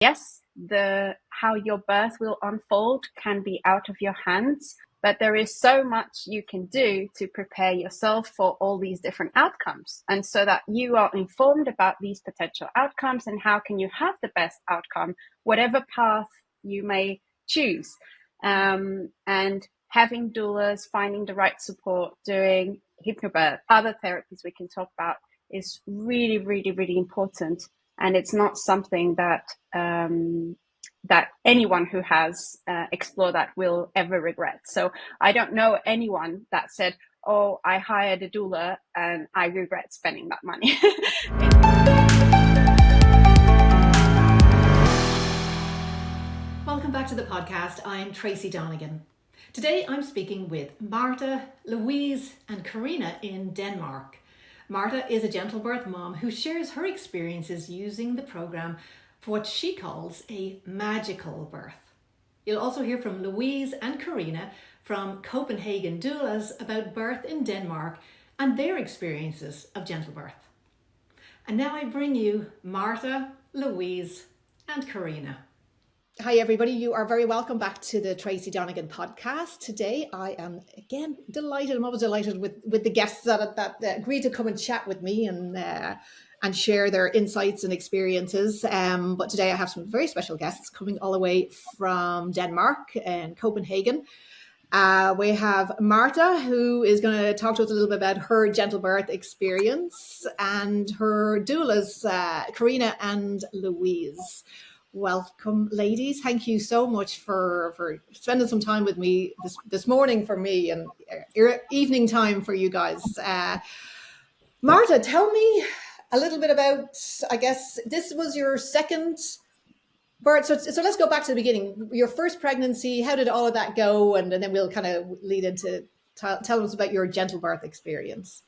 yes, the how your birth will unfold can be out of your hands, but there is so much you can do to prepare yourself for all these different outcomes. And so that you are informed about these potential outcomes and how can you have the best outcome, whatever path you may choose. And having doulas, finding the right support, doing hypnobirth, other therapies we can talk about is really, really, really important. And it's not something that that anyone who has explored that will ever regret. So I don't know anyone that said, oh, I hired a doula and I regret spending that money. Welcome back to the podcast. I'm Tracy Donegan. Today I'm speaking with Marta, Louise and Carina in Denmark. Marta is a GentleBirth mom who shares her experiences using the program for what she calls a magical birth. You'll also hear from Louise and Carina from Copenhagen Doulas about birth in Denmark and their experiences of GentleBirth. And now I bring you Marta, Louise and Carina. Hi everybody, you are very welcome back to the Tracy Donegan podcast. Today I am again delighted, I'm always delighted with the guests that agreed to come and chat with me and share their insights and experiences. But today I have some very special guests coming all the way from Denmark and Copenhagen. We have Marta, who is going to talk to us a little bit about her GentleBirth experience, and her doulas, Carina and Louise. Welcome, ladies. Thank you so much for spending some time with me this morning for me and evening time for you guys. Marta, tell me a little bit about, I guess, this was your second birth. So let's go back to the beginning. Your first pregnancy, how did all of that go? And then we'll kind of lead into, tell us about your GentleBirth experience.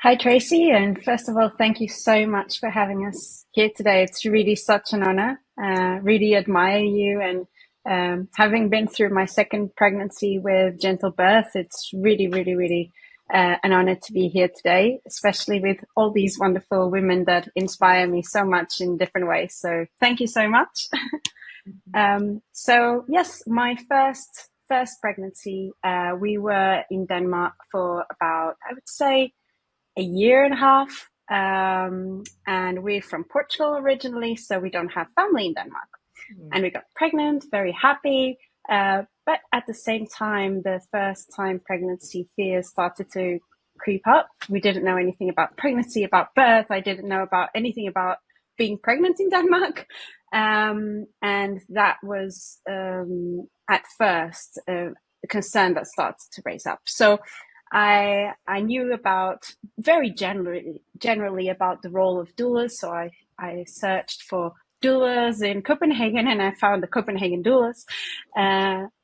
Hi, Tracy. And first of all, thank you so much for having us here today. It's really such an honor. Really admire you. And having been through my second pregnancy with GentleBirth, it's really, really, really an honor to be here today, especially with all these wonderful women that inspire me so much in different ways. So thank you so much. So yes, my first pregnancy, we were in Denmark for about, I would say, a year and a half. And we're from Portugal originally, so we don't have family in Denmark. And we got pregnant, very happy. But at the same time, the first time pregnancy fears started to creep up. We didn't know anything about pregnancy, about birth. I didn't know about anything about being pregnant in Denmark. And that was at first a concern that started to raise up. So I knew about very generally about the role of doulas. So I searched for doulas in Copenhagen, and I found the Copenhagen doulas,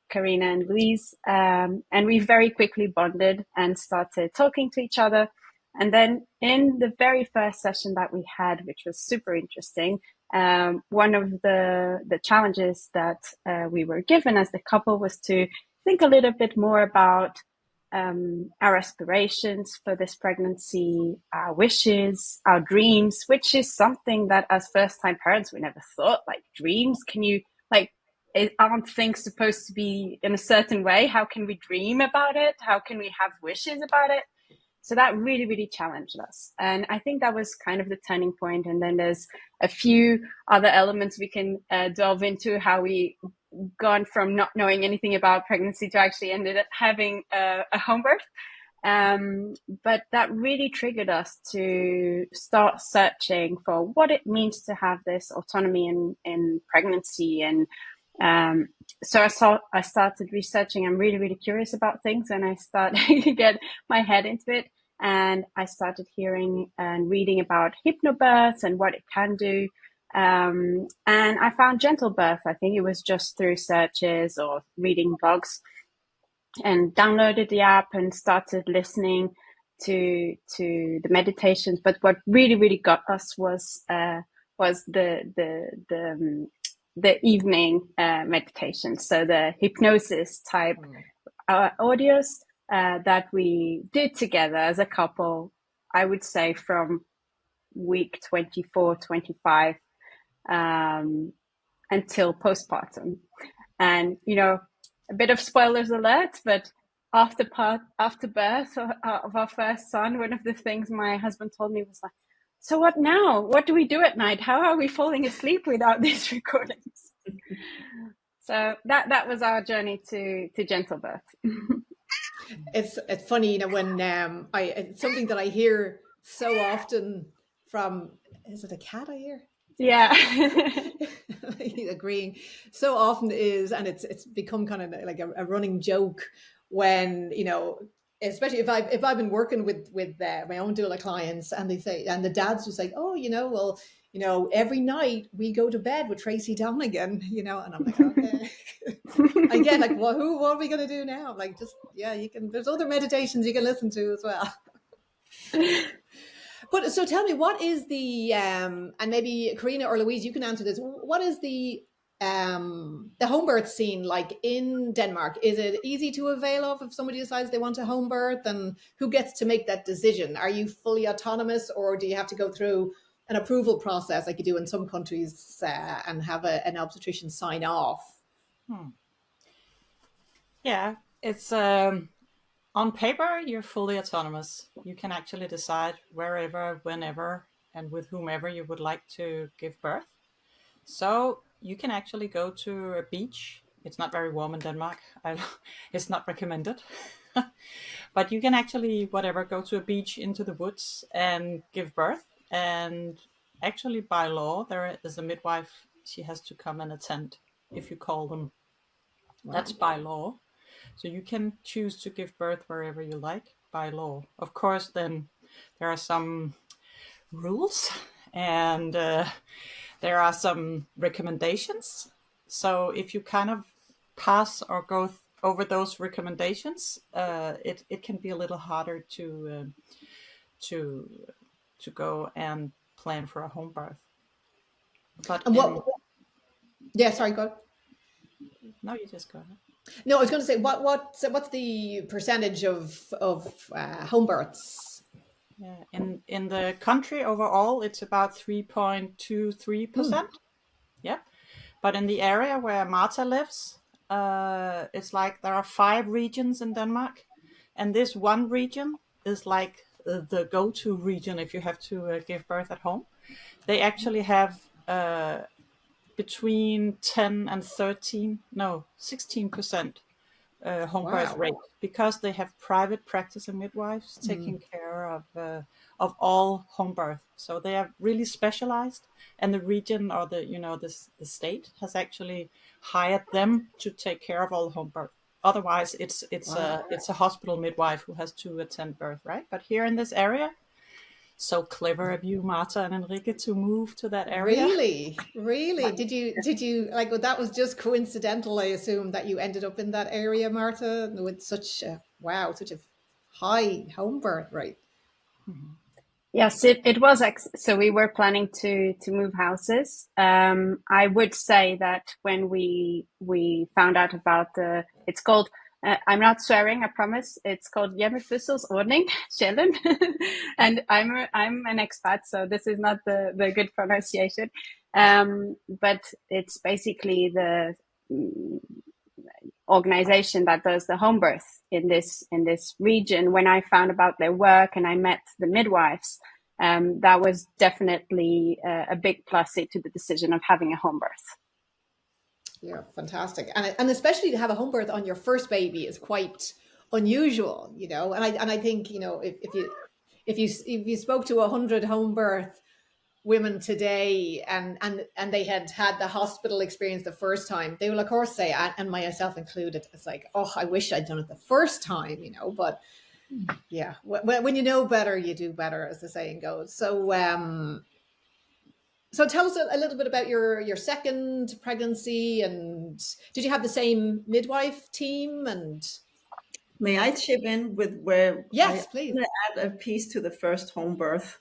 Carina and Louise, and we very quickly bonded and started talking to each other. And then in the very first session that we had, which was super interesting, one of the challenges that we were given as the couple was to think a little bit more about our aspirations for this pregnancy, our wishes, our dreams, which is something that as first-time parents, we never thought, like dreams, can you, like, aren't things supposed to be in a certain way? How can we dream about it? How can we have wishes about it? So that really, really challenged us. And I think that was kind of the turning point. And then there's a few other elements we can delve into, how we gone from not knowing anything about pregnancy to actually ended up having a home birth. But that really triggered us to start searching for what it means to have this autonomy in pregnancy. And so I started researching. I'm really, really curious about things, and I started to get my head into it. And I started hearing and reading about hypnobirth and what it can do. And I found GentleBirth. I think it was just through searches or reading blogs, and downloaded the app and started listening to the meditations. But what really, really got us was the evening meditation. So the hypnosis type audios that we did together as a couple, I would say from week 24, 25, until postpartum. And, a bit of spoilers alert, but after birth of our first son, one of the things my husband told me was like, so what now? What do we do at night? How are we falling asleep without these recordings? So that was our journey to GentleBirth. It's funny, when it's something that I hear so often from, is it a cat I hear? Yeah. Agreeing so often is, and it's become kind of like a running joke when, especially if I've been working with my own doula clients, and they say, and the dad's just like, oh, well, every night we go to bed with Tracy Donegan, and I'm like, okay. Again, like, well, what are we going to do now? Like, just, there's other meditations you can listen to as well. But so tell me, what is the, and maybe Carina or Louise, you can answer this. What is the home birth scene like in Denmark? Is it easy to avail of if somebody decides they want a home birth, and who gets to make that decision? Are you fully autonomous, or do you have to go through an approval process like you do in some countries and have an obstetrician sign off? Yeah, it's on paper, you're fully autonomous. You can actually decide wherever, whenever, and with whomever you would like to give birth. So you can actually go to a beach. It's not very warm in Denmark. It's not recommended. But you can actually, go to a beach into the woods and give birth. And actually, by law, there is a midwife. She has to come and attend if you call them. Wow. That's by law. So you can choose to give birth wherever you like by law. Of course, then there are some rules, and there are some recommendations. So if you kind of pass or go over those recommendations, it can be a little harder to go and plan for a home birth. But yeah, sorry, go ahead. No, you just go ahead. No, I was going to say, what's the percentage of home births? Yeah, in the country overall, it's about 3.23%. Yeah, but in the area where Marta lives, it's like there are 5 regions in Denmark, and this one region is like the go-to region if you have to give birth at home. They actually have between 10 and 16% home birth rate, because they have private practice and midwives taking care of all home birth. So they are really specialized, and the region or the state has actually hired them to take care of all home birth. Otherwise, it's a hospital midwife who has to attend birth, right? But here in this area, so clever of you, Marta and Enrique, to move to that area. Really? Did you like? Well, that was just coincidental, I assume, that you ended up in that area, Marta, with such a high home birth rate. Mm-hmm. Yes, it was. So we were planning to move houses. I would say that when we found out about it's called, I'm not swearing, I promise. It's called Hjemmefødselsordning, Sjælland. And I'm an expat, so this is not the good pronunciation. But it's basically the organization that does the home birth in this region. When I found about their work and I met the midwives, that was definitely a big plus to the decision of having a home birth. Yeah, fantastic, and especially to have a home birth on your first baby is quite unusual, And I think if you spoke to 100 home birth women today and they had the hospital experience the first time, they will of course say, and myself included, it's like, oh, I wish I'd done it the first time, but yeah, when you know better, you do better, as the saying goes. So tell us a little bit about your second pregnancy, and did you have the same midwife team? And may I chip in with where? Yes, please. Add a piece to the first home birth.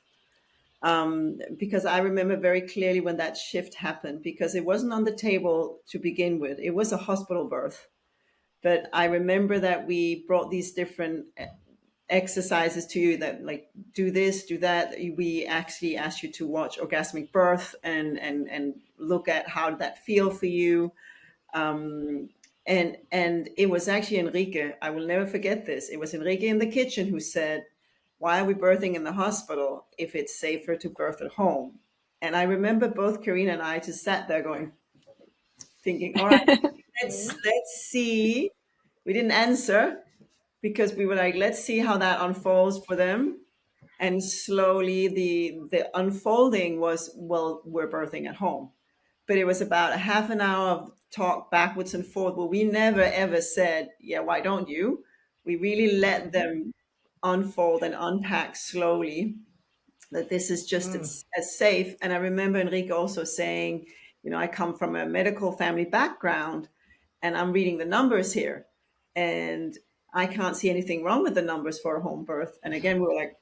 Because I remember very clearly when that shift happened, because it wasn't on the table to begin with. It was a hospital birth. But I remember that we brought these different exercises to you that like do this, do that. We actually ask you to watch orgasmic birth and look at how did that feel for you. And it was actually Enrique. I will never forget this. It was Enrique in the kitchen who said, "Why are we birthing in the hospital if it's safer to birth at home?" And I remember both Carina and I just sat there going, thinking, "All right, let's see." We didn't answer because we were like, "Let's see how that unfolds for them." And slowly, the unfolding was, well, we're birthing at home. But it was about a half an hour of talk backwards and forth where we never ever said, "Yeah, why don't you?" We really let them unfold and unpack slowly that this is just as safe. And I remember Enrique also saying, I come from a medical family background and I'm reading the numbers here and I can't see anything wrong with the numbers for a home birth. And again, we were like,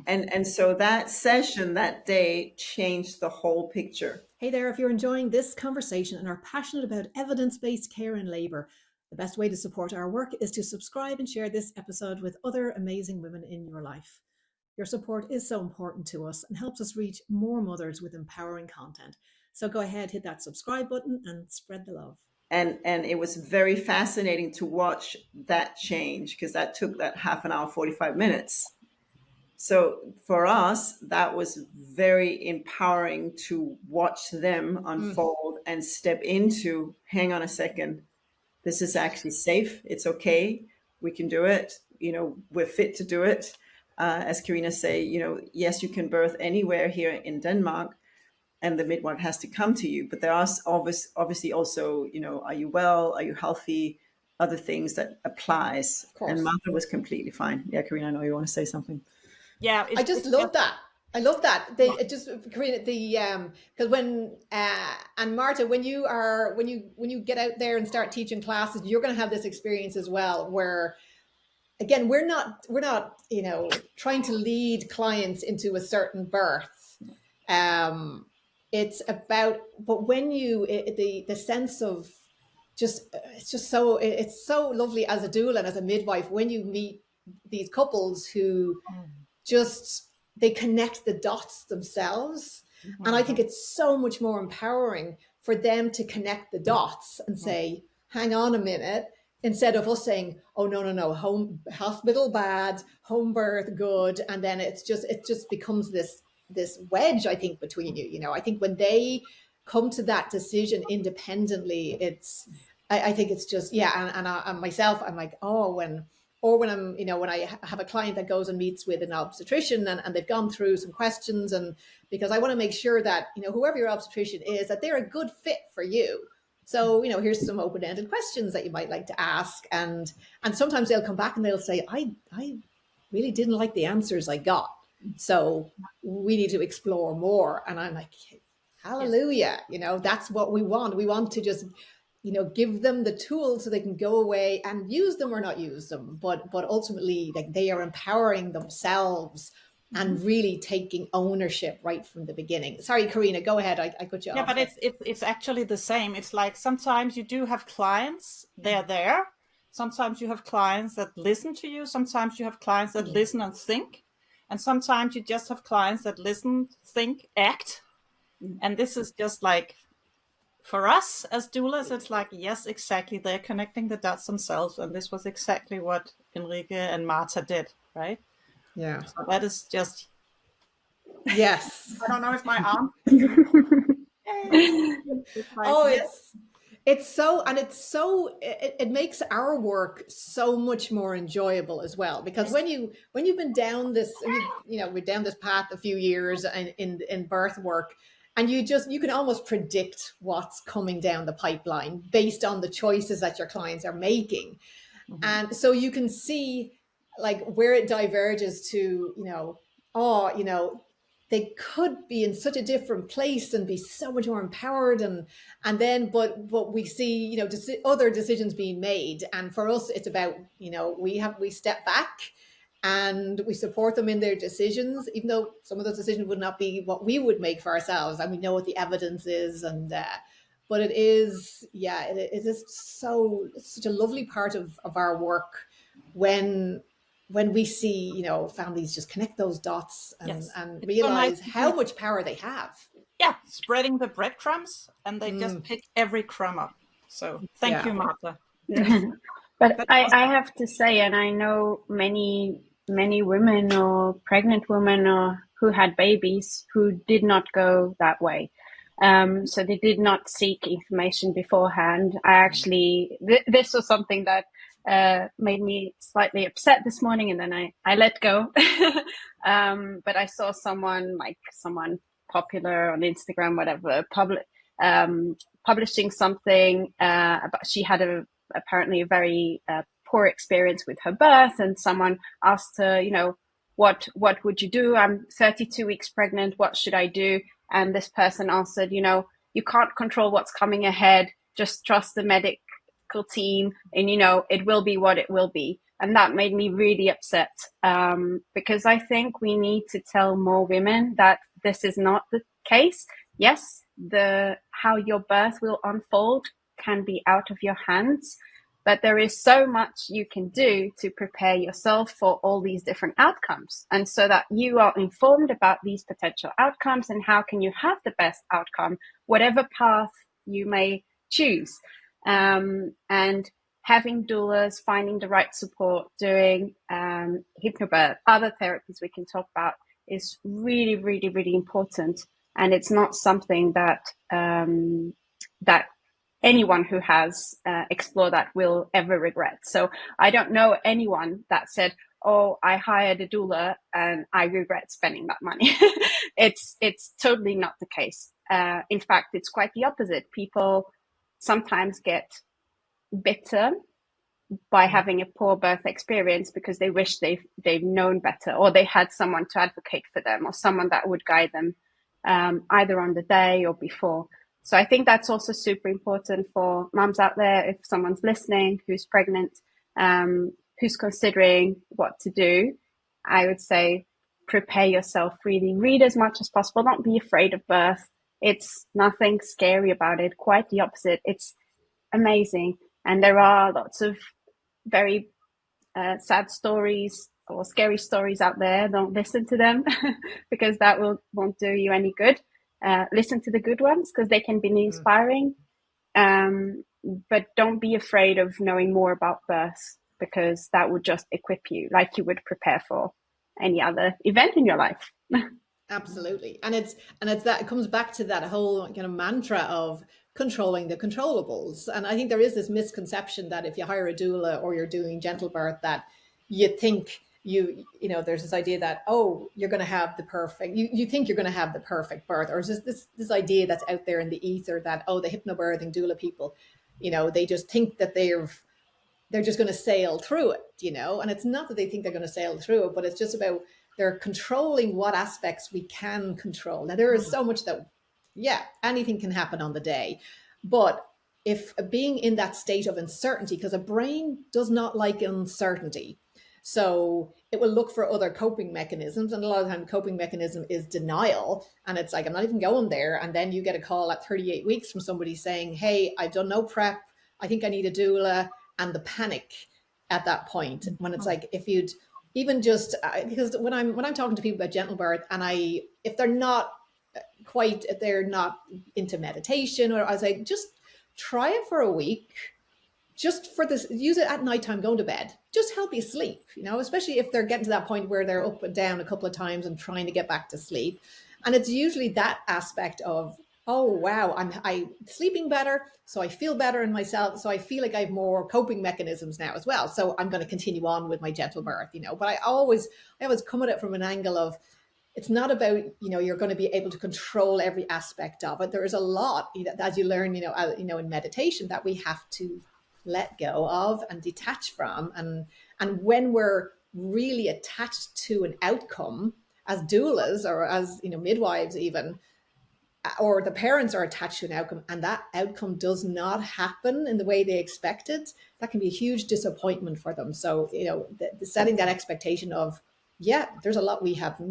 And so that session that day changed the whole picture. Hey there, if you're enjoying this conversation and are passionate about evidence-based care in labour, the best way to support our work is to subscribe and share this episode with other amazing women in your life. Your support is so important to us and helps us reach more mothers with empowering content. So go ahead, hit that subscribe button and spread the love. And it was very fascinating to watch that change because that took that half an hour, 45 minutes. So for us, that was very empowering to watch them unfold and step into, hang on a second, this is actually safe. It's okay. We can do it. We're fit to do it. As Carina say, yes, you can birth anywhere here in Denmark and the midwife has to come to you. But there are obviously also, are you well? Are you healthy? Other things that applies. And Marta was completely fine. Yeah, Carina, I know you want to say something. Yeah, I just love that. I love that. Carina, because when and Marta, when you get out there and start teaching classes, you're going to have this experience as well, where again we're not trying to lead clients into a certain birth. It's about, but when the sense of it's so lovely as a doula and as a midwife when you meet these couples who they connect the dots themselves. And I think it's so much more empowering for them to connect the dots and say, hang on a minute, instead of us saying, oh, no, home hospital bad, home birth good. And then it just becomes this wedge, I think, between you. I think when they come to that decision independently, I think it's just, and myself, I'm like, when I'm, when I have a client that goes and meets with an obstetrician and they've gone through some questions, and because I want to make sure that, whoever your obstetrician is, that they're a good fit for you. So, here's some open-ended questions that you might like to ask. And sometimes they'll come back and they'll say, I really didn't like the answers I got. So we need to explore more. And I'm like, hallelujah, that's what we want. We want to just give them the tools so they can go away and use them or not use them, but ultimately, like, they are empowering themselves and really taking ownership right from the beginning. Sorry, Carina, go ahead. I cut you off. Yeah, but it's actually the same. It's like sometimes you do have clients, they're there. Sometimes you have clients that listen to you. Sometimes you have clients that listen and think. And sometimes you just have clients that listen, think, act. And this is just like, for us as doulas, it's like, yes, exactly. They're connecting the dots themselves. And this was exactly what Enrique and Marta did, right? Yeah. So that is just... Yes. I don't know if my arm... It makes our work so much more enjoyable as well, because when you've been down this, we're down this path a few years in birth work, and you can almost predict what's coming down the pipeline based on the choices that your clients are making. And so you can see like where it diverges to, they could be in such a different place and be so much more empowered, and then but we see other decisions being made, and for us it's about we step back and we support them in their decisions, even though some of those decisions would not be what we would make for ourselves, and we know what the evidence is, and but it is such a lovely part of our work when when we see, you know, families just connect those dots Yes. and It's so nice realize to how be, much power they have. yeah, spreading the breadcrumbs, and they just pick every crumb up. So thank Yeah. you, Marta. But That was I have to say, and I know many women or pregnant women or who had babies who did not go that way. So they did not seek information beforehand. I actually, this was something that made me slightly upset this morning, and then I let go. But I saw someone popular on Instagram, whatever, publishing something about, she had apparently a very poor experience with her birth, and someone asked her, you know, what would you do? I'm 32 weeks pregnant. What should I do? And this person answered, you know, you can't control what's coming ahead. Just trust the medical team, and you know, it will be what it will be. And that made me really upset, because I think we need to tell more women that this is not the case. Yes, the how your birth will unfold can be out of your hands, but there is so much you can do to prepare yourself for all these different outcomes, and so that you are informed about these potential outcomes and how can you have the best outcome, whatever path you may choose. And having doulas, finding the right support, doing hypnobirth, other therapies we can talk about, is really, really, really important. And it's not something that that anyone who has explored that will ever regret. So I don't know anyone that said, "Oh, I hired a doula and I regret spending that money." It's totally not the case. In fact, it's quite the opposite. People sometimes get bitter by having a poor birth experience because they wish they've known better, or they had someone to advocate for them, or someone that would guide them, either on the day or before. So I think that's also super important for mums out there. If someone's listening who's pregnant, who's considering what to do, I would say prepare yourself, really read as much as possible. Don't be afraid of birth. It's nothing scary about it. Quite the opposite. It's amazing. And there are lots of very sad stories or scary stories out there. Don't listen to them because that won't do you any good. Listen to the good ones because they can be inspiring. But don't be afraid of knowing more about birth, because that would just equip you like you would prepare for any other event in your life. Absolutely. And it's that it comes back to that whole kind of mantra of controlling the controllables. And I think there is this misconception that if you hire a doula or you're doing gentle birth, that you think you know, there's this idea that, oh, you're going to have the perfect, you think you're going to have the perfect birth, or is this idea that's out there in the ether that, oh, the hypnobirthing doula people, you know, they just think that they're just going to sail through it, you know. And it's not that they think they're going to sail through it, but it's just about they're controlling what aspects we can control. Now, there is so much that, yeah, anything can happen on the day. But if being in that state of uncertainty, because a brain does not like uncertainty, so it will look for other coping mechanisms. And a lot of the time, the coping mechanism is denial. And it's like, I'm not even going there. And then you get a call at 38 weeks from somebody saying, hey, I've done no prep. I think I need a doula. And the panic at that point, when it's like, if you'd even just, because when I'm talking to people about gentle birth, and if they're not into meditation, or I say, just try it for a week, just for this, use it at nighttime, going to bed, just help you sleep, you know, especially if they're getting to that point where they're up and down a couple of times and trying to get back to sleep. And it's usually that aspect of, oh, wow, I'm sleeping better, so I feel better in myself, so I feel like I have more coping mechanisms now as well, so I'm going to continue on with my gentle birth, you know. But I always come at it from an angle of, it's not about, you know, you're going to be able to control every aspect of it. There is a lot, you know, as you learn, you know, in meditation, that we have to let go of and detach from. And when we're really attached to an outcome, as doulas, or as, you know, midwives even, or the parents are attached to an outcome, and that outcome does not happen in the way they expected, that can be a huge disappointment for them. So, you know, the setting that expectation of, yeah, there's a lot we have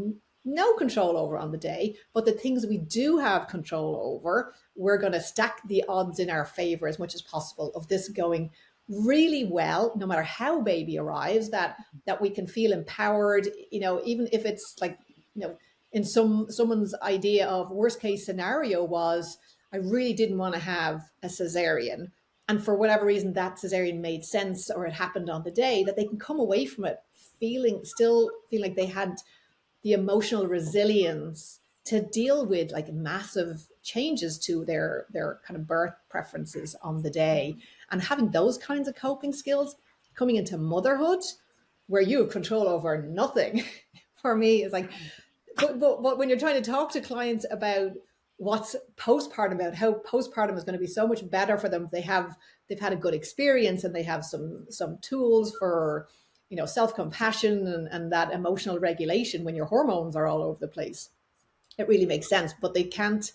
no control over on the day, but the things we do have control over, we're going to stack the odds in our favor as much as possible of this going really well, no matter how baby arrives, that we can feel empowered, even if it's like, in someone's idea of worst case scenario was, I really didn't want to have a cesarean. And for whatever reason, that cesarean made sense, or it happened on the day, that they can come away from it still feeling like they had the emotional resilience to deal with like massive changes to their kind of birth preferences on the day, and having those kinds of coping skills coming into motherhood where you have control over nothing. For me, is like, but when you're trying to talk to clients about what's postpartum, about how postpartum is going to be so much better for them if they've had a good experience, and they have some tools for self-compassion and that emotional regulation when your hormones are all over the place, it really makes sense. But they can't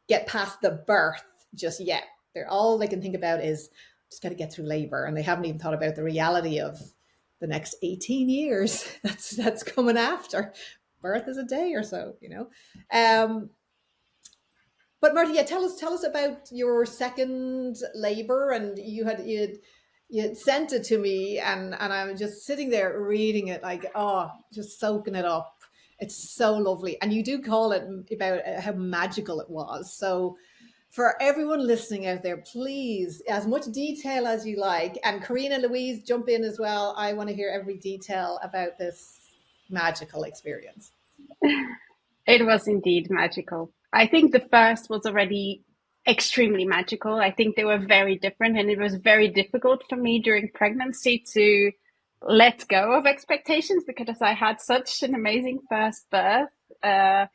get past the birth just yet. They're all they can think about is just got to get through labor, and they haven't even thought about the reality of the next 18 years that's coming after. Birth is a day or so, but Marta, yeah, tell us about your second labor. And you sent it to me, and I'm just sitting there reading it, like, oh, just soaking it up. It's so lovely. And you do call it about how magical it was. So for everyone listening out there, please, as much detail as you like. And Carina, Louise, jump in as well. I want to hear every detail about this magical experience. It was indeed magical. I think the first was already extremely magical. I think they were very different, and it was very difficult for me during pregnancy to let go of expectations, because I had such an amazing first birth that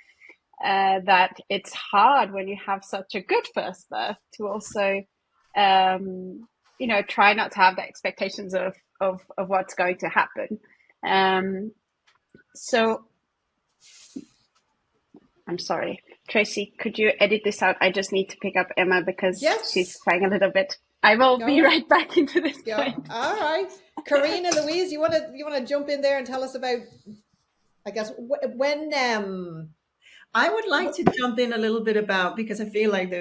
it's hard when you have such a good first birth to also, try not to have the expectations of what's going to happen. So I'm sorry, Tracy, could you edit this out? I just need to pick up Emma because she's crying a little bit. I will be right back into this point. All right. Carina, Louise, you want to jump in there and tell us about, I guess, when I would like to jump in a little bit about, because I feel like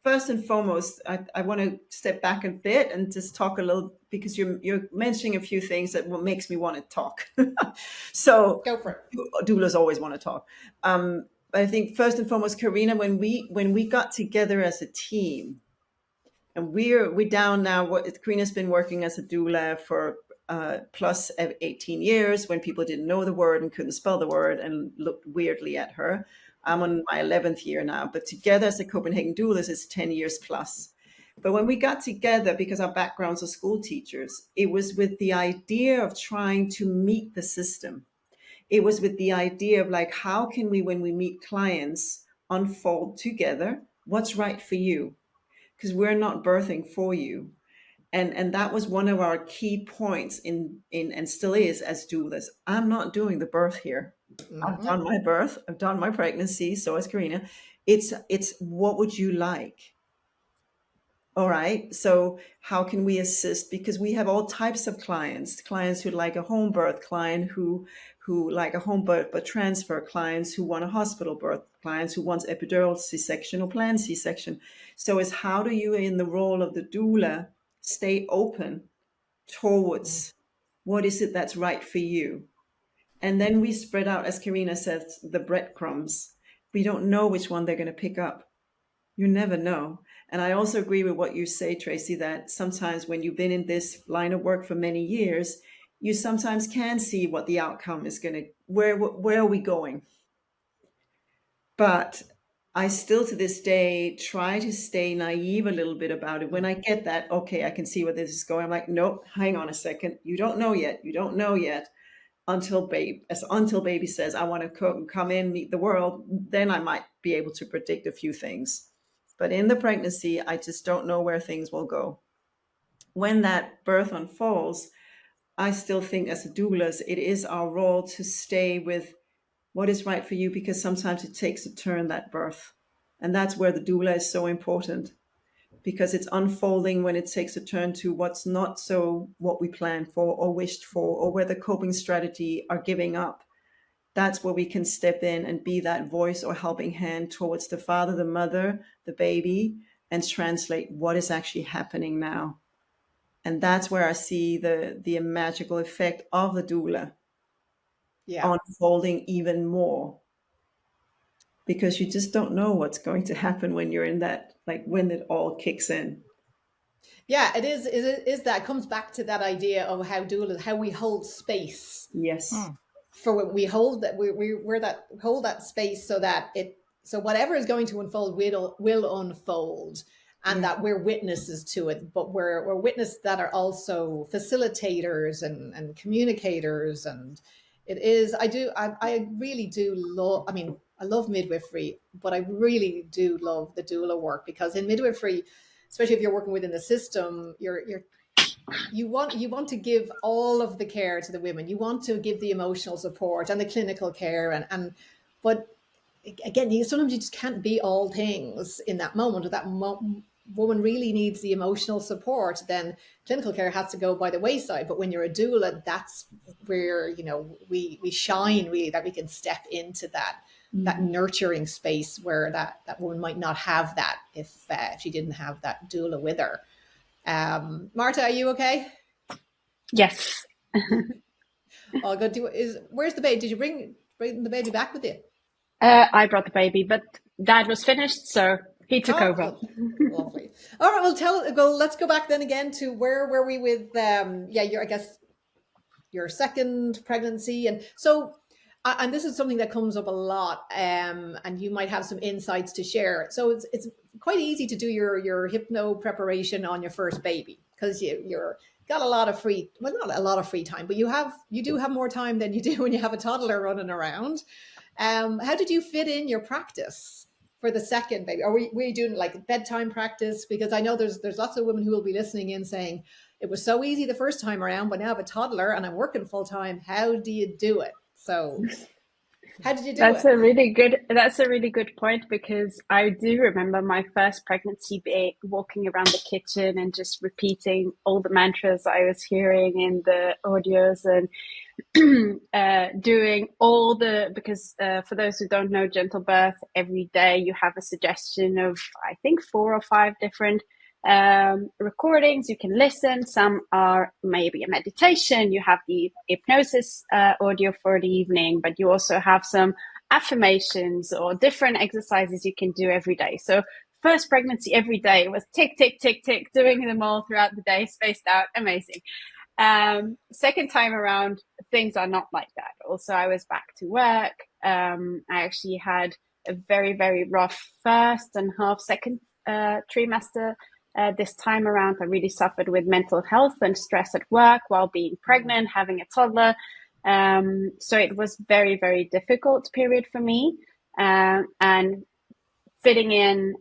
first and foremost, I want to step back a bit and just talk a little, because you're mentioning a few things that makes me want to talk. So go for it. Doulas always want to talk. But I think first and foremost, Carina, when we got together as a team, and we're down now. Carina's been working as a doula for plus 18 years, when people didn't know the word and couldn't spell the word and looked weirdly at her. I'm on my 11th year now, but together as the Copenhagen Doulas is 10 years plus. But when we got together, because our backgrounds are school teachers, it was with the idea of trying to meet the system. It was with the idea of like, how can we, when we meet clients, unfold together what's right for you? Because we're not birthing for you. And that was one of our key points in and still is as doulas. I'm not doing the birth here. Mm-hmm. I've done my birth. I've done my pregnancy. So has Carina. It's what would you like? All right. So how can we assist? Because we have all types of clients who like a home birth, client who like a home birth but transfer, clients who want a hospital birth, clients who want epidural C-section or planned C-section. So it's how do you, in the role of the doula, stay open towards what is it that's right for you? And then we spread out, as Carina says, the breadcrumbs. We don't know which one they're going to pick up. You never know. And I also agree with what you say, Tracy, that sometimes when you've been in this line of work for many years, you sometimes can see what the outcome is going to, where are we going? But I still to this day try to stay naive a little bit about it. When I get that, okay, I can see where this is going. I'm like, nope, hang on a second. You don't know yet. You don't know yet until baby says, I want to come in, meet the world. Then I might be able to predict a few things. But in the pregnancy, I just don't know where things will go. When that birth unfolds, I still think as a doulas, it is our role to stay with what is right for you, because sometimes it takes a turn, that birth. And that's where the doula is so important, because it's unfolding when it takes a turn to what's not so what we planned for or wished for, or where the coping strategy are giving up. That's where we can step in and be that voice or helping hand towards the father, the mother, the baby, and translate what is actually happening now. And that's where I see the magical effect of the doula unfolding even more, because you just don't know what's going to happen when you're in that, like when it all kicks in. Yeah, it is that comes back to that idea of how we hold space. Yes. For what we hold, that we're that hold that space so that so whatever is going to unfold will unfold, and that we're witnesses to it, but we're witnesses that are also facilitators and communicators. And it is, I really do love, I mean, I love midwifery, but I really do love the doula work, because in midwifery, especially if you're working within the system, you want to give all of the care to the women. You want to give the emotional support and the clinical care, but again, sometimes you just can't be all things in that moment. Or that woman really needs the emotional support. Then clinical care has to go by the wayside. But when you're a doula, that's where we shine, really, that we can step into that nurturing space where that woman might not have that if she didn't have that doula with her. Marta, are you okay? Yes. Oh, good. Where's the baby? Did you bring the baby back with you? I brought the baby, but Dad was finished, so he took over. Lovely. All right, let's go back then again to where were we with your second pregnancy. And so, and this is something that comes up a lot, and you might have some insights to share. So it's quite easy to do your hypno preparation on your first baby, because you're got a lot of not a lot of free time, but you do have more time than you do when you have a toddler running around. How did you fit in your practice for the second baby? Or were you doing like bedtime practice? Because I know there's lots of women who will be listening in saying, it was so easy the first time around, but now I have a toddler and I'm working full time. How do you do it? So how did you do it? That's a really good point, because I do remember my first pregnancy walking around the kitchen and just repeating all the mantras I was hearing in the audios, and doing all because for those who don't know GentleBirth, every day you have a suggestion of, I think, 4 or 5 different recordings you can listen. Some are maybe a meditation. You have the hypnosis audio for the evening, but you also have some affirmations or different exercises you can do every day. So first pregnancy, every day was tick, tick, tick, tick, doing them all throughout the day, spaced out, amazing. Second time around, things are not like that. Also, I was back to work. I actually had a very, very rough first and half second trimester. This time around, I really suffered with mental health and stress at work while being pregnant, having a toddler. So it was very, very difficult period for me. And fitting in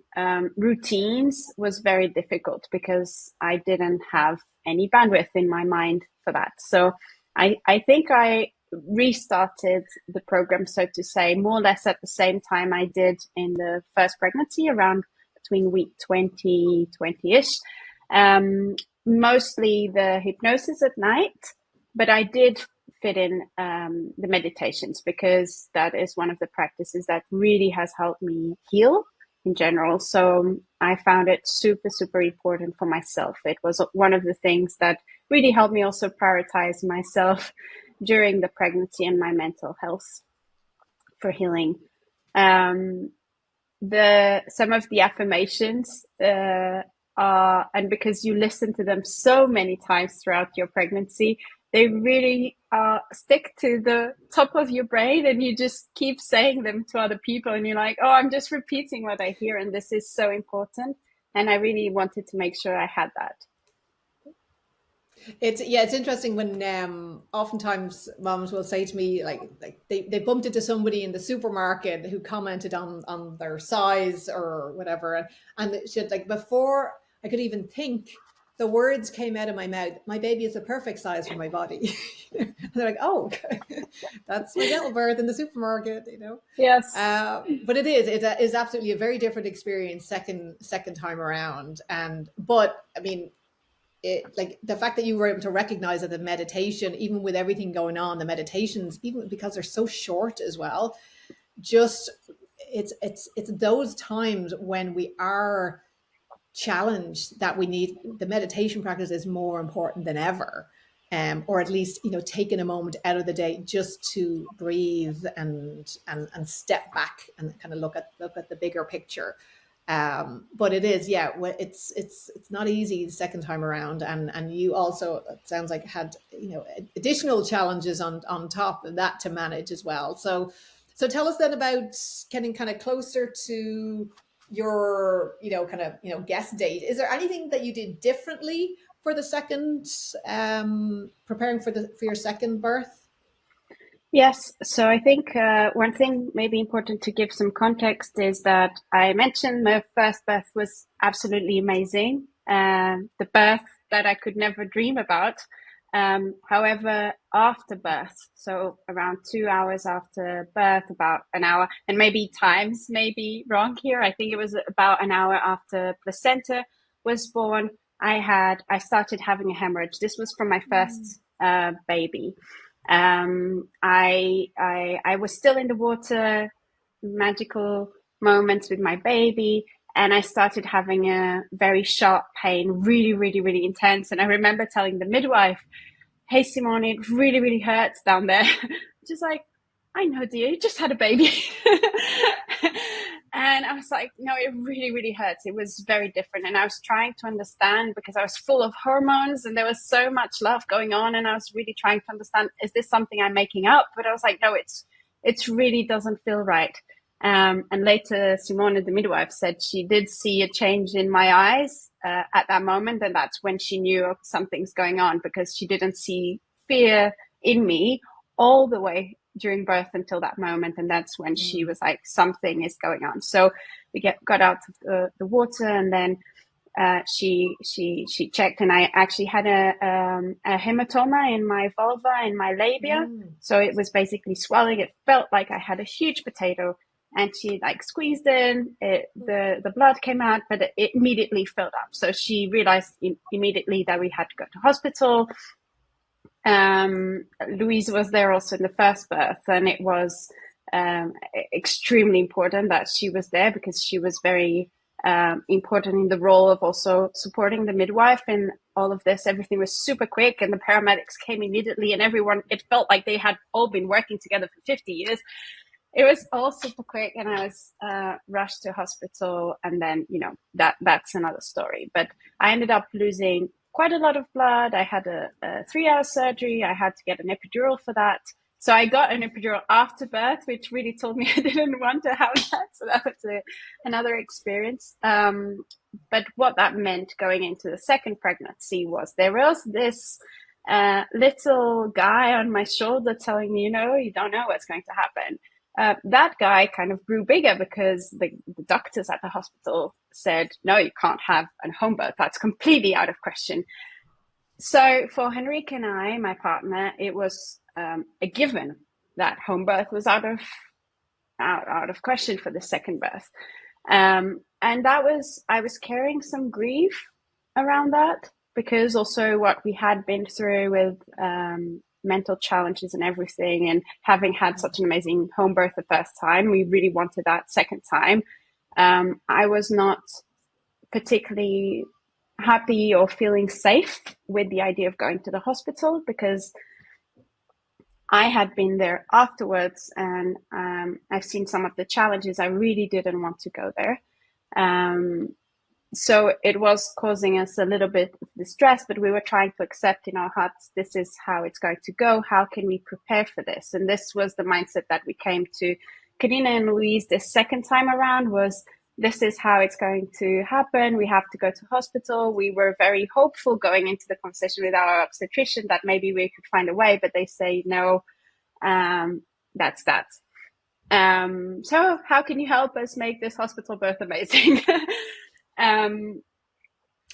routines was very difficult, because I didn't have any bandwidth in my mind for that. So I think I restarted the program, so to say, more or less at the same time I did in the first pregnancy, around between week 20-ish. Mostly the hypnosis at night, but I did fit in the meditations, because that is one of the practices that really has helped me heal in general. So I found it super, super important for myself. It was one of the things that really helped me also prioritize myself during the pregnancy and my mental health for healing. Some of the affirmations are, and because you listen to them so many times throughout your pregnancy, they really stick to the top of your brain, and you just keep saying them to other people, and you're like, oh, I'm just repeating what I hear, and this is so important. And I really wanted to make sure I had that. It's interesting when oftentimes moms will say to me, like they bumped into somebody in the supermarket who commented on their size or whatever, and she said, like, before I could even think, the words came out of my mouth, my baby is the perfect size for my body. And they're like, oh, okay. That's my GentleBirth in the supermarket, Yes. But it is absolutely a very different experience second time around. But I mean, like the fact that you were able to recognize that the meditation, even with everything going on, the meditations, even because they're so short as well, just it's those times when we are challenge that we need. The meditation practice is more important than ever. Or at least, taking a moment out of the day just to breathe and step back and kind of look at the bigger picture. But it is, it's not easy the second time around, and you also, it sounds like, had additional challenges on top of that to manage as well. So tell us then about getting kind of closer to your guest date. Is there anything that you did differently for the second, preparing for your second birth? Yes. So I think one thing maybe important to give some context is that I mentioned my first birth was absolutely amazing. The birth that I could never dream about. However, after birth, so around 2 hours after birth, about an hour, and maybe times may be wrong here. I think it was about an hour after placenta was born. I started having a hemorrhage. This was from my first baby. I was still in the water, magical moments with my baby, and I started having a very sharp pain, really, really, really intense. And I remember telling the midwife, "Hey, Simone, it really, really hurts down there." Just like, "I know, dear, you just had a baby." And I was like, "No, it really, really hurts." It was very different. And I was trying to understand because I was full of hormones and there was so much love going on. And I was really trying to understand, is this something I'm making up? But I was like, no, it's really doesn't feel right. And later, Simone, the midwife, said she did see a change in my eyes at that moment. And that's when she knew something's going on, because she didn't see fear in me all the way during birth until that moment. And that's when she was like, something is going on. So we got out of the water, and then she checked, and I actually had a hematoma in my vulva, in my labia. So it was basically swelling. It felt like I had a huge potato, and she like squeezed in it, the blood came out, but it immediately filled up. So she realized immediately that we had to go to hospital. Louise was there also in the first birth, and it was extremely important that she was there, because she was very important in the role of also supporting the midwife in all of this. Everything was super quick, and the paramedics came immediately, and everyone, it felt like they had all been working together for 50 years. It was all super quick, and I was rushed to hospital, and then, that's another story. But I ended up losing quite a lot of blood. I had a 3-hour surgery. I had to get an epidural for that. So I got an epidural after birth, which really told me I didn't want to have that. So that was another experience. But what that meant going into the second pregnancy was there was this little guy on my shoulder telling me, you don't know what's going to happen. That guy kind of grew bigger because the doctors at the hospital said, no, you can't have a home birth. That's completely out of question. So for Henrique and I, my partner, it was a given that home birth was out of question for the second birth. And I was carrying some grief around that, because also what we had been through with mental challenges and everything, and having had such an amazing home birth the first time, we really wanted that second time. I was not particularly happy or feeling safe with the idea of going to the hospital, because I had been there afterwards, and I've seen some of the challenges. I really didn't want to go there. So it was causing us a little bit of distress, but we were trying to accept in our hearts, this is how it's going to go. How can we prepare for this? And this was the mindset that we came to Carina and Louise this second time around, was this is how it's going to happen. We have to go to hospital. We were very hopeful going into the conversation with our obstetrician that maybe we could find a way, but they say, no, that's that. So how can you help us make this hospital birth amazing? And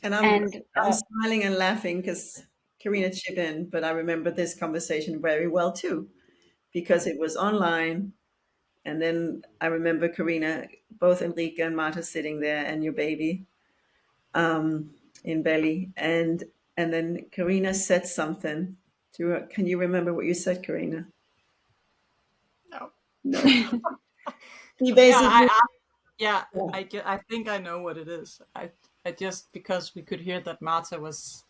I'm smiling and laughing because Carina chipped in, but I remember this conversation very well too, because it was online. And then I remember Carina, both Enrique and Marta sitting there, and your baby in belly. And then Carina said something to her. Can you remember what you said, Carina? No. He basically, Yeah, Yeah. I think I know what it is. I just, because we could hear that Marta was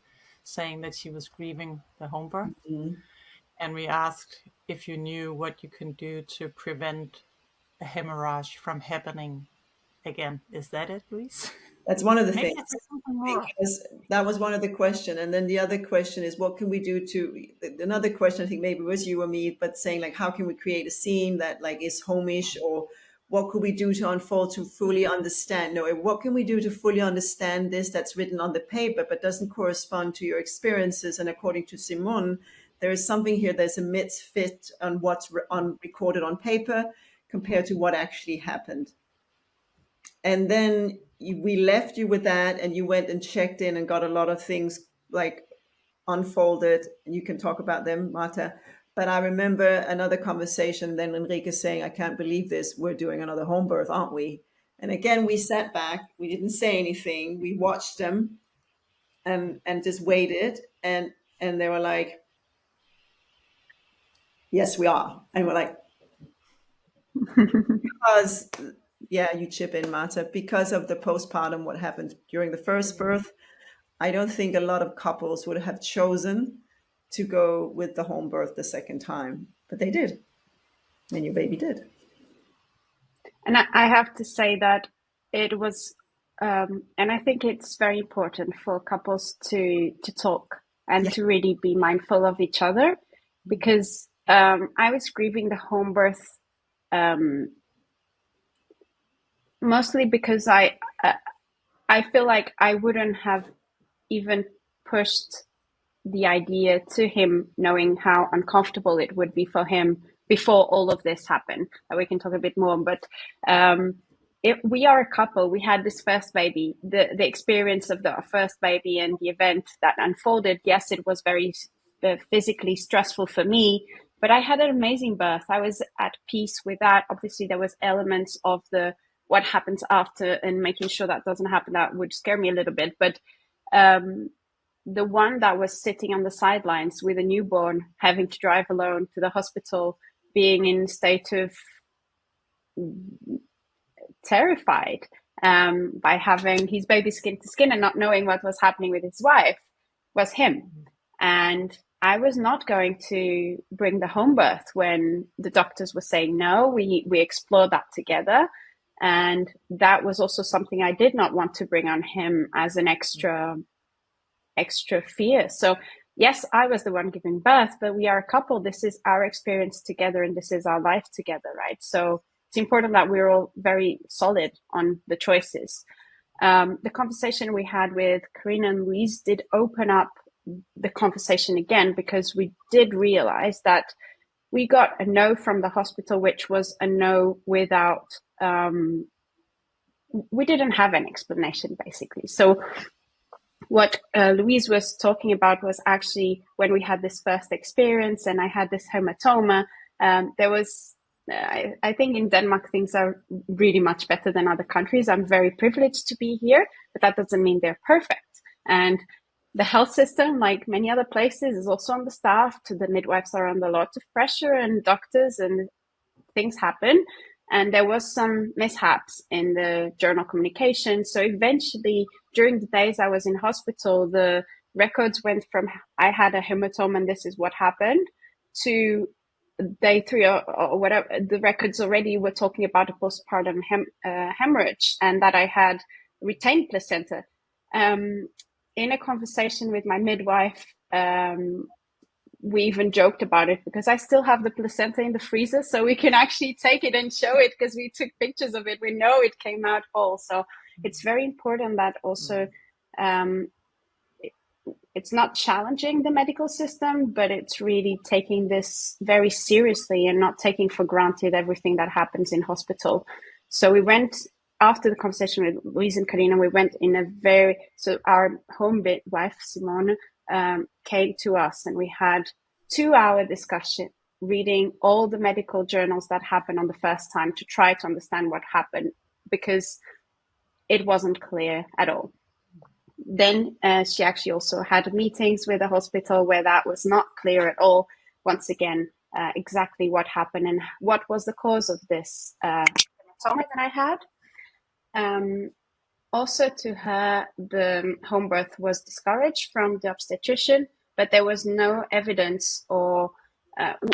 saying that she was grieving the home birth, Mhm. and we asked if you knew what you can do to prevent a hemorrhage from happening again. Is that it, Louise? That's one of the Maybe things, I said something more. because that was one of the question. And then the other question is, what can we do to, another question I think maybe was you or me, but saying like, how can we create a scene that like is homish, or what could we do to unfold to fully understand? No, what can we do to fully understand this that's written on the paper but doesn't correspond to your experiences? And according to Simone, there is something here, there's a misfit on what's recorded on paper compared to what actually happened. And then we left you with that, and you went and checked in and got a lot of things like unfolded, and you can talk about them, Marta. But I remember another conversation, then Enrique saying, I can't believe this, we're doing another home birth, aren't we? And again, we sat back, we didn't say anything, we watched them and just waited, and they were like, yes, we are. And we're like, because, yeah, you chip in, Marta, because of the postpartum, what happened during the first birth, I don't think a lot of couples would have chosen to go with the home birth the second time, but they did, and your baby did. And I have to say that it was, and I think it's very important for couples to talk and Yeah. to really be mindful of each other, because I was grieving the home birth mostly because I feel like I wouldn't have even pushed the idea to him, knowing how uncomfortable it would be for him before all of this happened. We can talk a bit more, but we are a couple. We had this first baby, the experience of the first baby and the event that unfolded. Yes, it was very physically stressful for me, but I had an amazing birth. I was at peace with that. Obviously, there was elements of the what happens after and making sure that doesn't happen that would scare me a little bit, but the one that was sitting on the sidelines with a newborn, having to drive alone to the hospital, being in a state of terrified by having his baby skin to skin and not knowing what was happening with his wife, was him. And I was not going to bring the home birth when the doctors were saying no. We explored that together. And that was also something I did not want to bring on him as an extra fear. So yes, I was the one giving birth, but we are a couple. This is our experience together, and this is our life together, right? So it's important that we're all very solid on the choices. The conversation we had with Carina and Louise did open up the conversation again, because we did realize that we got a no from the hospital, which was a no without, we didn't have an explanation, basically. So what Louise was talking about was actually when we had this first experience and I had this hematoma, there was, I think in Denmark, things are really much better than other countries. I'm very privileged to be here, but that doesn't mean they're perfect. And the health system, like many other places, is also understaffed. The midwives are under a lot of pressure, and doctors, and things happen. And there was some mishaps in the journal communication. So eventually, during the days I was in hospital, the records went from I had a hematoma and this is what happened, to day 3 or whatever. The records already were talking about a postpartum hemorrhage, and that I had retained placenta. In a conversation with my midwife, we even joked about it, because I still have the placenta in the freezer, so we can actually take it and show it, because we took pictures of it. We know it came out whole. So it's very important that also it's not challenging the medical system, but it's really taking this very seriously and not taking for granted everything that happens in hospital. So we went, after the conversation with Louise and Carina, we went in a very, so our home midwife, Simone, came to us, and we had 2-hour discussion, reading all the medical journals that happened on the first time to try to understand what happened, because it wasn't clear at all. Then she actually also had meetings with the hospital where that was not clear at all. Once again, exactly what happened and what was the cause of this hematoma that I had. Also, to her, the home birth was discouraged from the obstetrician, but there was no evidence, or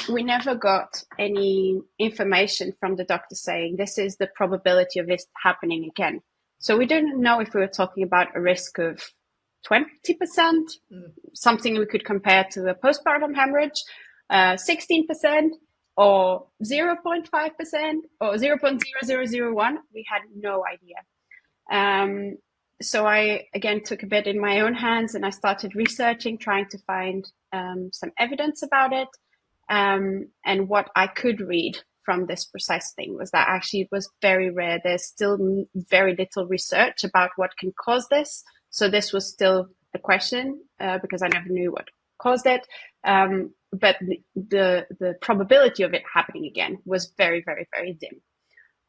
we never got any information from the doctor saying this is the probability of this happening again. So we didn't know if we were talking about a risk of 20%, something we could compare to a postpartum hemorrhage, 16%, or 0.5%, or 0.0001. We had no idea. So I, again, took a bit in my own hands, and I started researching, trying to find some evidence about it. And what I could read from this precise thing was that actually it was very rare. There's still very little research about what can cause this. So this was still a question because I never knew what caused it. But the probability of it happening again was very, very, very dim.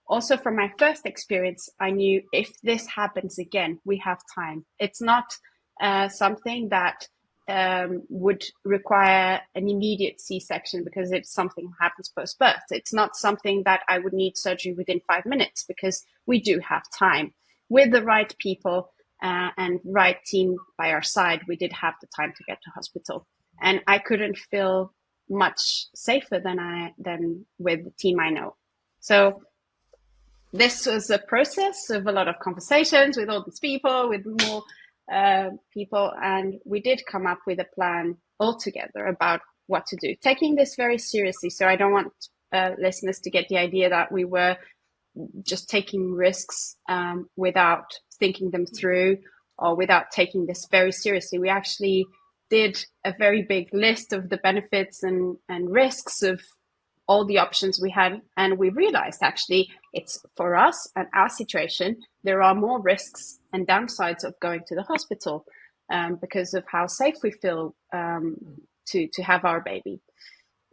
Also, from my first experience, I knew if this happens again, we have time. It's not something that would require an immediate C-section because if something happens post-birth. It's not something that I would need surgery within 5 minutes because we do have time. With the right people and right team by our side, we did have the time to get to hospital. And I couldn't feel much safer than with the team I know. So this was a process of a lot of conversations with all these people, with more people, and we did come up with a plan altogether about what to do, taking this very seriously. So I don't want listeners to get the idea that we were just taking risks without thinking them through or without taking this very seriously. We actually did a very big list of the benefits and risks of all the options we had, and we realized actually it's for us and our situation, there are more risks and downsides of going to the hospital because of how safe we feel to have our baby.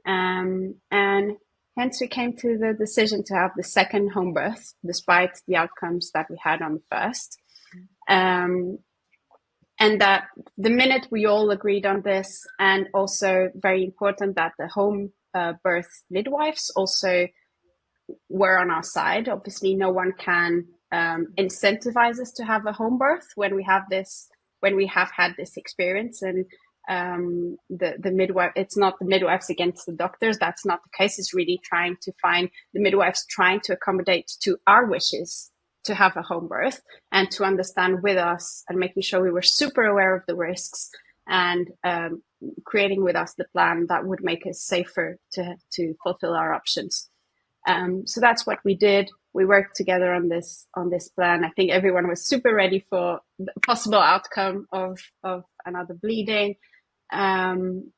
And hence we came to the decision to have the second home birth, despite the outcomes that we had on the first. And that the minute we all agreed on this, and also very important that the home birth midwives also were on our side. Obviously, no one can incentivize us to have a home birth when we have had this experience. And the midwife, it's not the midwives against the doctors. That's not the case. It's really trying to find the midwives trying to accommodate to our wishes to have a home birth and to understand with us and making sure we were super aware of the risks and creating with us the plan that would make us safer to fulfill our options. So that's what we did. We worked together on this plan. I think everyone was super ready for the possible outcome of another bleeding. Coming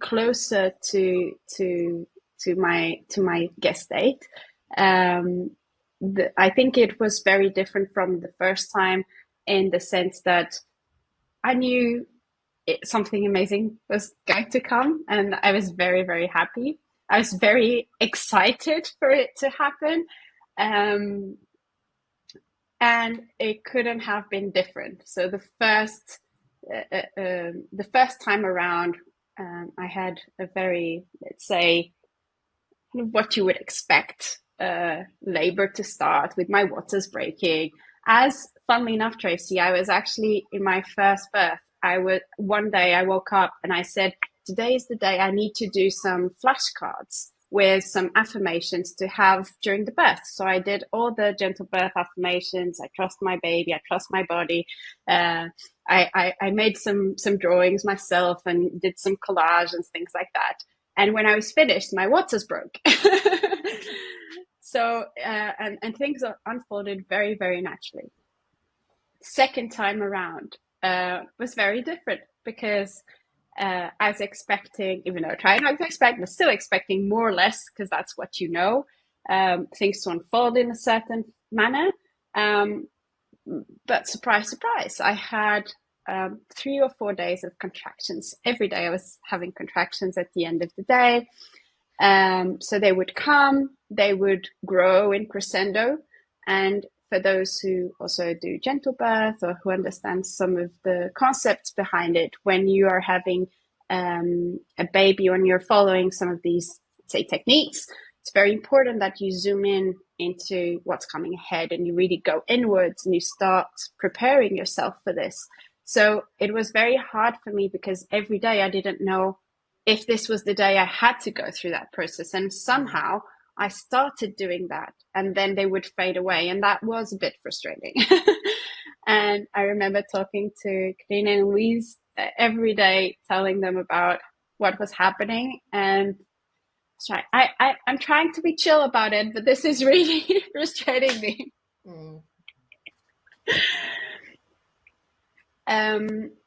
closer to my guest date, I think it was very different from the first time in the sense that I knew something amazing was going to come, and I was very, very happy. I was very excited for it to happen, and it couldn't have been different. So the first time around, I had a very, let's say, what you would expect labor to start with my waters breaking. As funnily enough, Tracy, I was actually in my first birth. One day I woke up and I said, today is the day I need to do some flashcards with some affirmations to have during the birth. So I did all the GentleBirth affirmations. I trust my baby. I trust my body. I made some drawings myself and did some collage and things like that. And when I was finished, my waters broke. So, and things unfolded very, very naturally. Second time around was very different because I was expecting, even though I tried not to expect, but still expecting more or less, because that's what you know, things to unfold in a certain manner. But surprise, surprise, I had 3 or 4 days of contractions. Every day I was having contractions at the end of the day. So they would come, they would grow in crescendo. And for those who also do GentleBirth or who understand some of the concepts behind it, when you are having a baby, when you're following some of these, say, techniques, it's very important that you zoom in into what's coming ahead and you really go inwards and you start preparing yourself for this. So it was very hard for me because every day I didn't know if this was the day I had to go through that process. And somehow I started doing that and then they would fade away. And that was a bit frustrating. And I remember talking to Carina and Louise every day, telling them about what was happening. And I'm trying to be chill about it, but this is really frustrating me.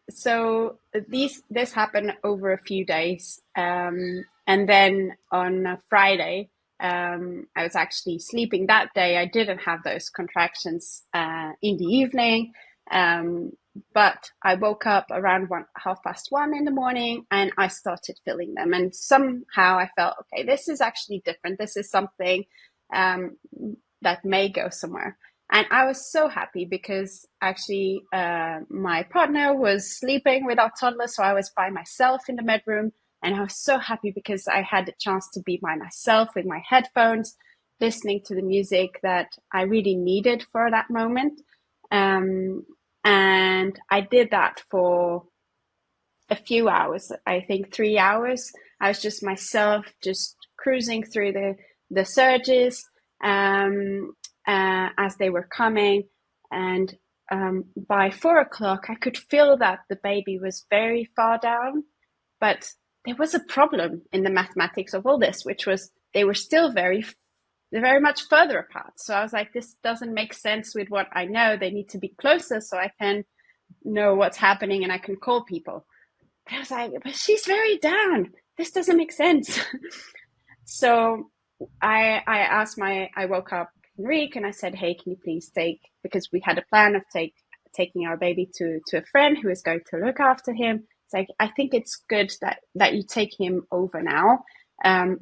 So this happened over a few days. And then on a Friday, I was actually sleeping that day. I didn't have those contractions in the evening. But I woke up around 1:30 in the morning and I started feeling them. And somehow I felt, okay, this is actually different. This is something that may go somewhere. And I was so happy because actually my partner was sleeping with our toddler. So I was by myself in the bedroom. And I was so happy because I had the chance to be by myself with my headphones, listening to the music that I really needed for that moment. And I did that for a few hours, I think 3 hours. I was just myself, just cruising through the surges as they were coming. And by 4:00, I could feel that the baby was very far down, but there was a problem in the mathematics of all this, which was they were still very much further apart. So I was like, this doesn't make sense with what I know. They need to be closer so I can know what's happening and I can call people. But I was like, but she's very down. This doesn't make sense. So I woke up Enrique and I said, hey, can you please because we had a plan of taking our baby to a friend who is going to look after him. It's like, I think it's good that you take him over now.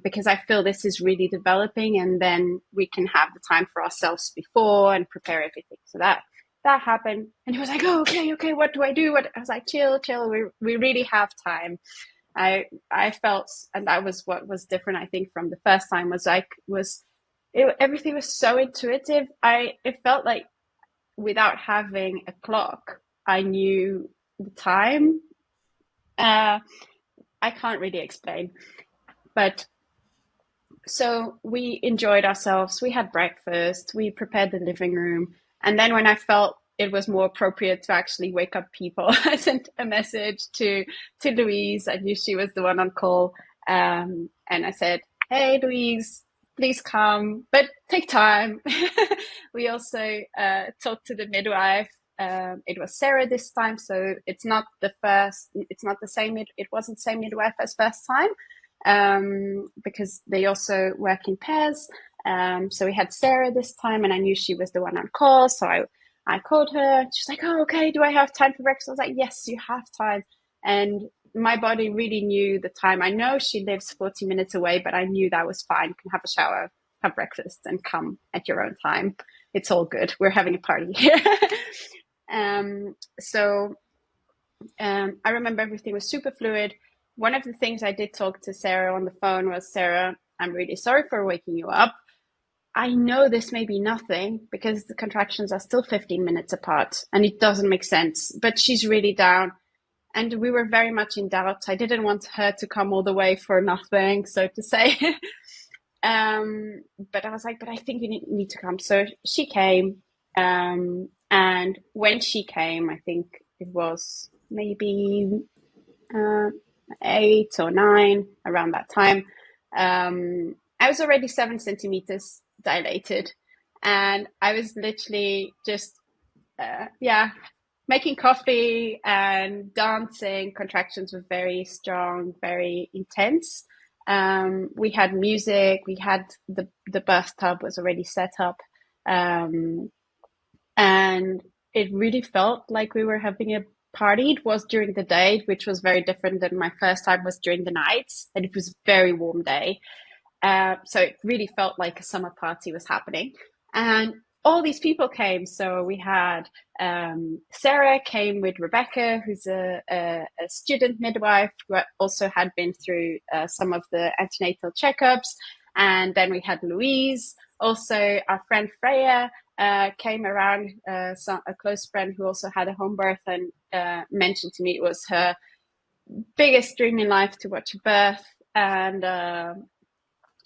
Because I feel this is really developing and then we can have the time for ourselves before and prepare everything. So that happened. And he was like, oh, okay, what do I do? I was like, chill, we really have time. I felt, and that was what was different, I think, from the first time everything was so intuitive. It felt like without having a clock, I knew the time. I can't really explain. But so we enjoyed ourselves. We had breakfast. We prepared the living room. And then when I felt it was more appropriate to actually wake up people, I sent a message to Louise. I knew she was the one on call. And I said, hey, Louise, please come, but take time. We also talked to the midwife. It was Sarah this time. So it wasn't the same midwife as first time. Because they also work in pairs. So we had Sarah this time and I knew she was the one on call. So I called her. She's like, oh, okay, do I have time for breakfast? I was like, yes, you have time. And my body really knew the time. I know she lives 40 minutes away, but I knew that was fine. You can have a shower, have breakfast and come at your own time. It's all good. We're having a party here. I remember everything was super fluid. One of the things I did talk to Sarah on the phone was, Sarah, I'm really sorry for waking you up. I know this may be nothing because the contractions are still 15 minutes apart and it doesn't make sense, but she's really down. And we were very much in doubt. I didn't want her to come all the way for nothing, so to say. But I was like, but I think you need to come. So she came. And when she came, I think it was maybe 8 or 9, around that time. I was already 7 centimeters dilated, and I was literally just making coffee and dancing. Contractions were very strong, very intense. We had music. We had the bathtub was already set up, and it really felt like we were having a party. It was during the day, which was very different than my first time was during the nights, and it was a very warm day. So it really felt like a summer party was happening. And all these people came. So we had Sarah came with Rebecca, who's a student midwife who also had been through some of the antenatal checkups. And then we had Louise. Also, our friend Freya came around, a close friend who also had a home birth, and mentioned to me it was her biggest dream in life to watch a birth. And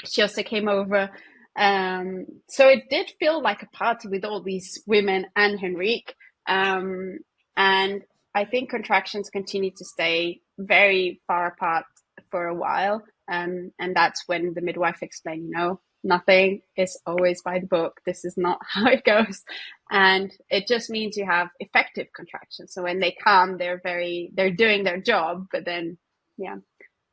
she also came over. So it did feel like a party with all these women and Henrique. And I think contractions continue to stay very far apart for a while. And that's when the midwife explained, nothing is always by the book. This is not how it goes. And it just means you have effective contractions. So when they come, they're doing their job, but then, yeah.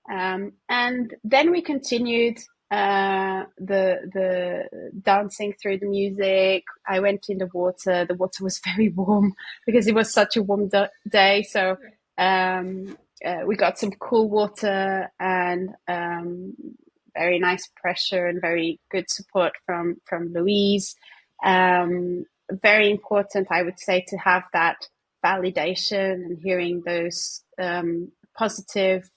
And then we continued the dancing through the music. I went in the water. The water was very warm because it was such a warm day. So we got some cool water and very nice pressure and very good support from Louise. Very important, I would say, to have that validation and hearing those positive,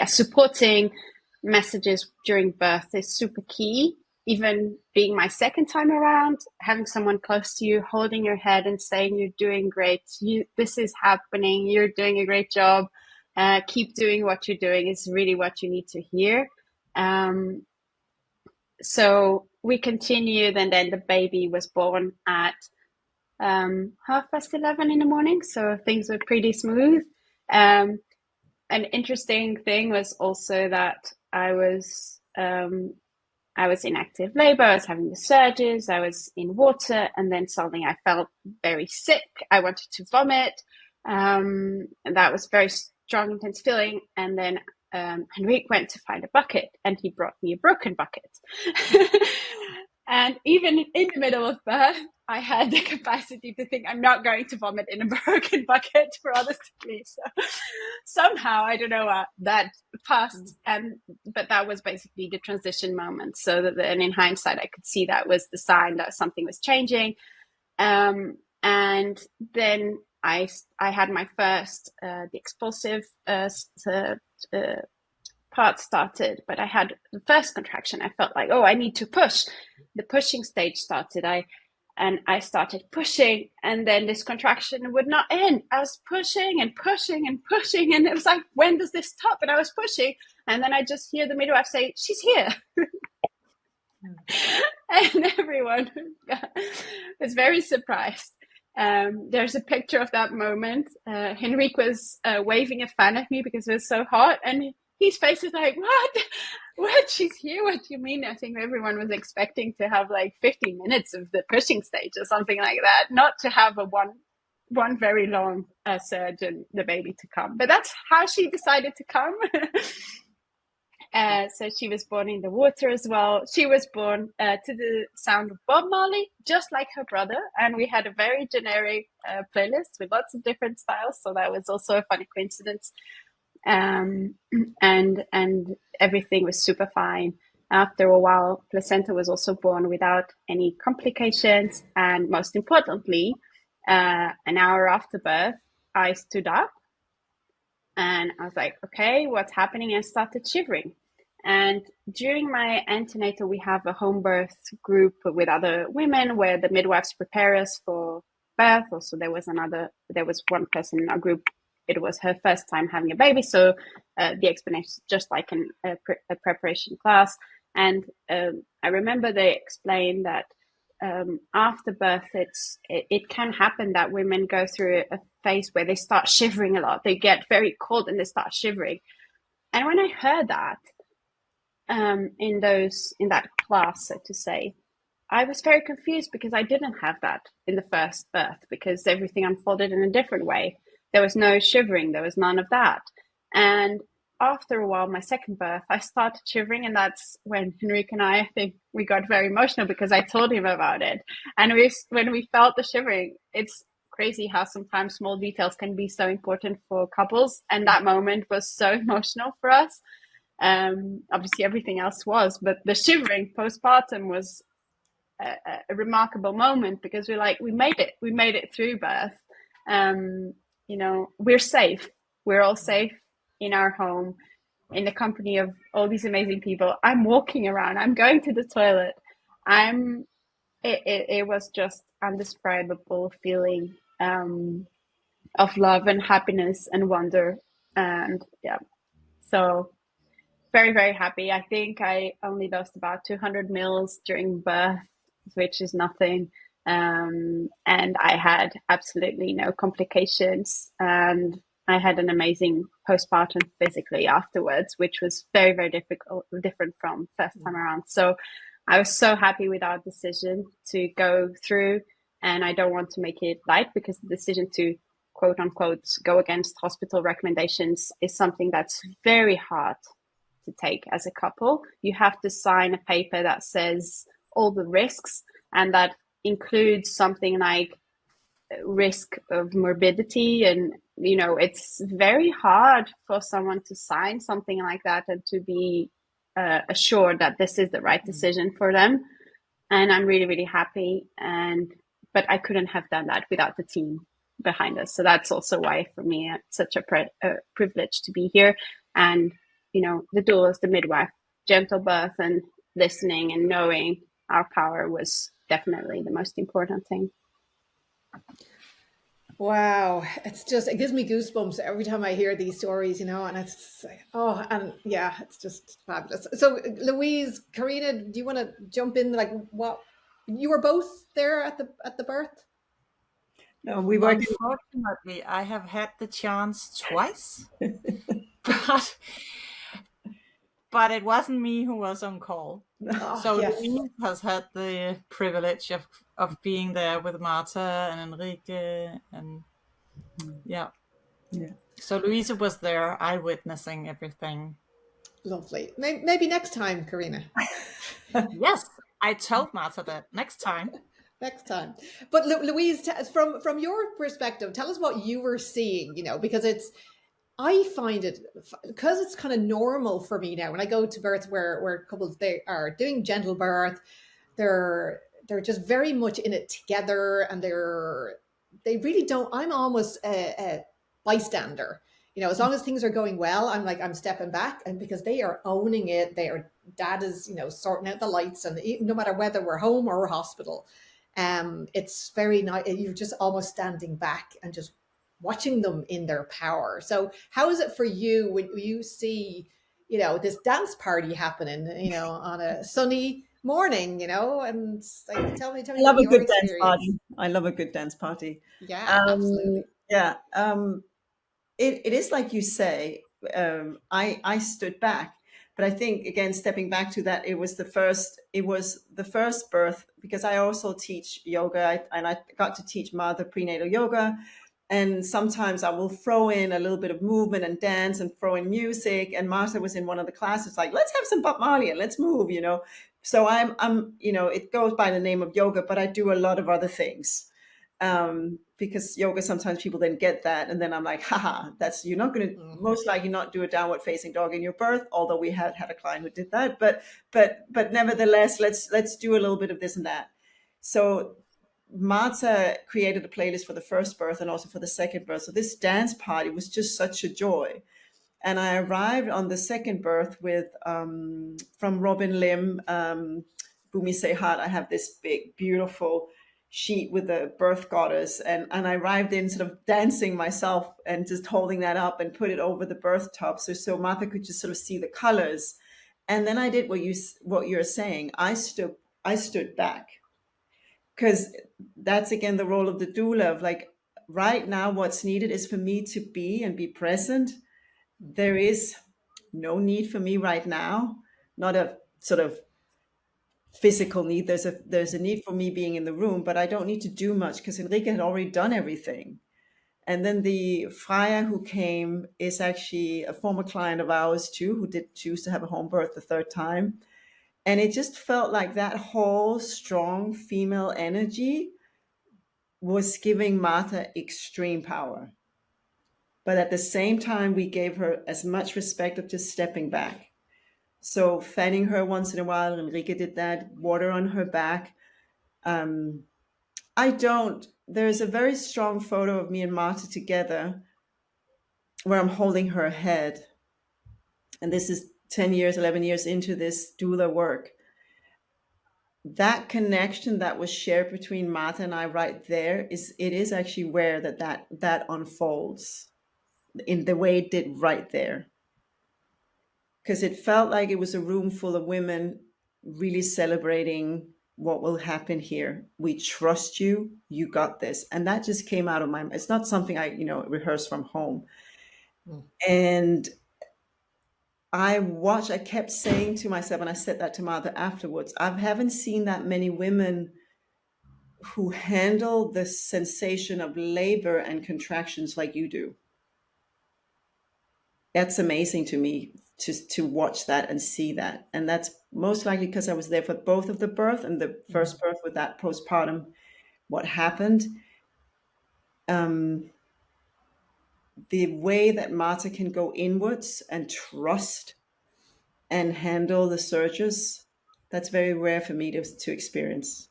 supporting messages during birth is super key. Even being my second time around, having someone close to you holding your head and saying you're doing great, this is happening, you're doing a great job, keep doing what you're doing is really what you need to hear. So we continued, and then the baby was born at 11:30 in the morning, so things were pretty smooth. An interesting thing was also that I was in active labor. I was having the surges. I was in water, and then suddenly I felt very sick. I wanted to vomit, and that was very strong, intense feeling. And then Henrique went to find a bucket, and he brought me a broken bucket. And even in the middle of birth, I had the capacity to think I'm not going to vomit in a broken bucket for others to clean. So somehow, I don't know, that passed. But that was basically the transition moment. So that then in hindsight, I could see that was the sign that something was changing. And then I had my first, the expulsive part started, but I had the first contraction. I felt like, I need to push. The pushing stage started. I started pushing, and then this contraction would not end. I was pushing and pushing and pushing, and it was like, when does this stop? And I was pushing, and then I just hear the midwife say, "She's here." And everyone was very surprised. There's a picture of that moment. Henrique was waving a fan at me because it was so hot, and his face is like, what? She's here? What do you mean? I think everyone was expecting to have like 15 minutes of the pushing stage or something like that, not to have a one very long surge and the baby to come. But that's how she decided to come. So she was born in the water as well. She was born to the sound of Bob Marley, just like her brother. And we had a very generic playlist with lots of different styles. So that was also a funny coincidence. And everything was super fine. After a while, placenta was also born without any complications. And most importantly, an hour after birth, I stood up and I was like, okay, what's happening? And started shivering. And during my antenatal, we have a home birth group with other women where the midwives prepare us for birth. Also, there was one person in our group. It was her first time having a baby. So the explanation, just like in a preparation class. And I remember they explained that after birth, it can happen that women go through a phase where they start shivering a lot. They get very cold and they start shivering. And when I heard that in that class, so to say, I was very confused because I didn't have that in the first birth because everything unfolded in a different way. There was no shivering. There was none of that. And after a while, my second birth, I started shivering. And that's when Henrique and I think we got very emotional because I told him about it. And when we felt the shivering, it's crazy how sometimes small details can be so important for couples. And that moment was so emotional for us. Obviously, everything else was. But the shivering postpartum was a remarkable moment because we're like, we made it through birth. We're safe. We're all safe in our home. in the company of all these amazing people. I'm walking around, I'm going to the toilet. It was just undescribable feeling of love and happiness and wonder. And yeah, so very, very happy. I think I only lost about 200 mils during birth, which is nothing. And I had absolutely no complications. And I had an amazing postpartum physically afterwards, which was very, very different from first time around. So I was so happy with our decision to go through. And I don't want to make it light, because the decision to quote unquote go against hospital recommendations is something that's very hard to take as a couple. You have to sign a paper that says all the risks, and that includes something like risk of morbidity. And it's very hard for someone to sign something like that and to be assured that this is the right decision for them. And I'm really, really happy. But I couldn't have done that without the team behind us. So that's also why, for me, it's such a privilege to be here. And the doulas, the midwife, GentleBirth, and listening and knowing our power was definitely the most important thing. Wow, it gives me goosebumps every time I hear these stories, and it's like, oh, and yeah, it's just fabulous. So Louise, Carina, do you want to jump in? Like, what, you were both there at the birth? No, we were. Unfortunately, I have had the chance twice, but it wasn't me who was on call. So yes. Louise has had the privilege of being there with Marta and Enrique, and yeah. So Louise was there, eyewitnessing everything. Lovely. Maybe next time, Carina. Yes, I told Marta that next time. Next time. But Louise, from your perspective, tell us what you were seeing. Because I find it, because it's kind of normal for me now when I go to births where couples, they are doing gentle birth, they're just very much in it together, and they really don't. I'm almost a bystander. As long as things are going well, I'm stepping back, and because they are owning it, dad is sorting out the lights, and no matter whether we're home or we're hospital, it's very nice. You're just almost standing back and just watching them in their power. So how is it for you when you see, this dance party happening, on a sunny morning, and like, tell me I love a good experience. dance party. I love a good dance party. Yeah, absolutely. Yeah. It is like you say, I stood back, but I think, again, stepping back to that, it was the first birth, because I also teach yoga, and I got to teach Marta prenatal yoga. And sometimes I will throw in a little bit of movement and dance and throw in music. And Marta was in one of the classes, like, let's have some Bob Marley and let's move, So I'm, it goes by the name of yoga, but I do a lot of other things. Because yoga, sometimes people then get that. And then I'm like, haha, you're not going to most likely not do a downward facing dog in your birth. Although we had a client who did that, but nevertheless, let's do a little bit of this and that. So Marta created a playlist for the first birth and also for the second birth. So this dance party was just such a joy. And I arrived on the second birth with, from Robin Lim, Bhumi Sehat, I have this big, beautiful sheet with the birth goddess. And I arrived in sort of dancing myself and just holding that up and put it over the birth top. So Martha could just sort of see the colors. And then I did what you're saying. I stood back. Because that's, again, the role of the doula, of like, right now, what's needed is for me to be present. There is no need for me right now, not a sort of physical need. There's a need for me being in the room, but I don't need to do much because Enrique had already done everything. And then the Freya who came is actually a former client of ours too, who did choose to have a home birth the third time. And it just felt like that whole strong female energy was giving Marta extreme power. But at the same time, we gave her as much respect of just stepping back. So fanning her once in a while, Enrique did that, water on her back. There's a very strong photo of me and Marta together where I'm holding her head. and this is 10 years, 11 years into this doula work, that connection that was shared between Marta and I right there is actually where that unfolds in the way it did right there. Because it felt like it was a room full of women really celebrating what will happen here. We trust you. You got this. And that just came out of my, it's not something I, rehearse from home. And I kept saying to myself, and I said that to Martha afterwards, I haven't seen that many women who handle the sensation of labor and contractions like you do. That's amazing to me to watch that and see that. And that's most likely because I was there for both of the birth and the first birth with that postpartum, what happened. The way that Marta can go inwards and trust and handle the surges, that's very rare for me to experience.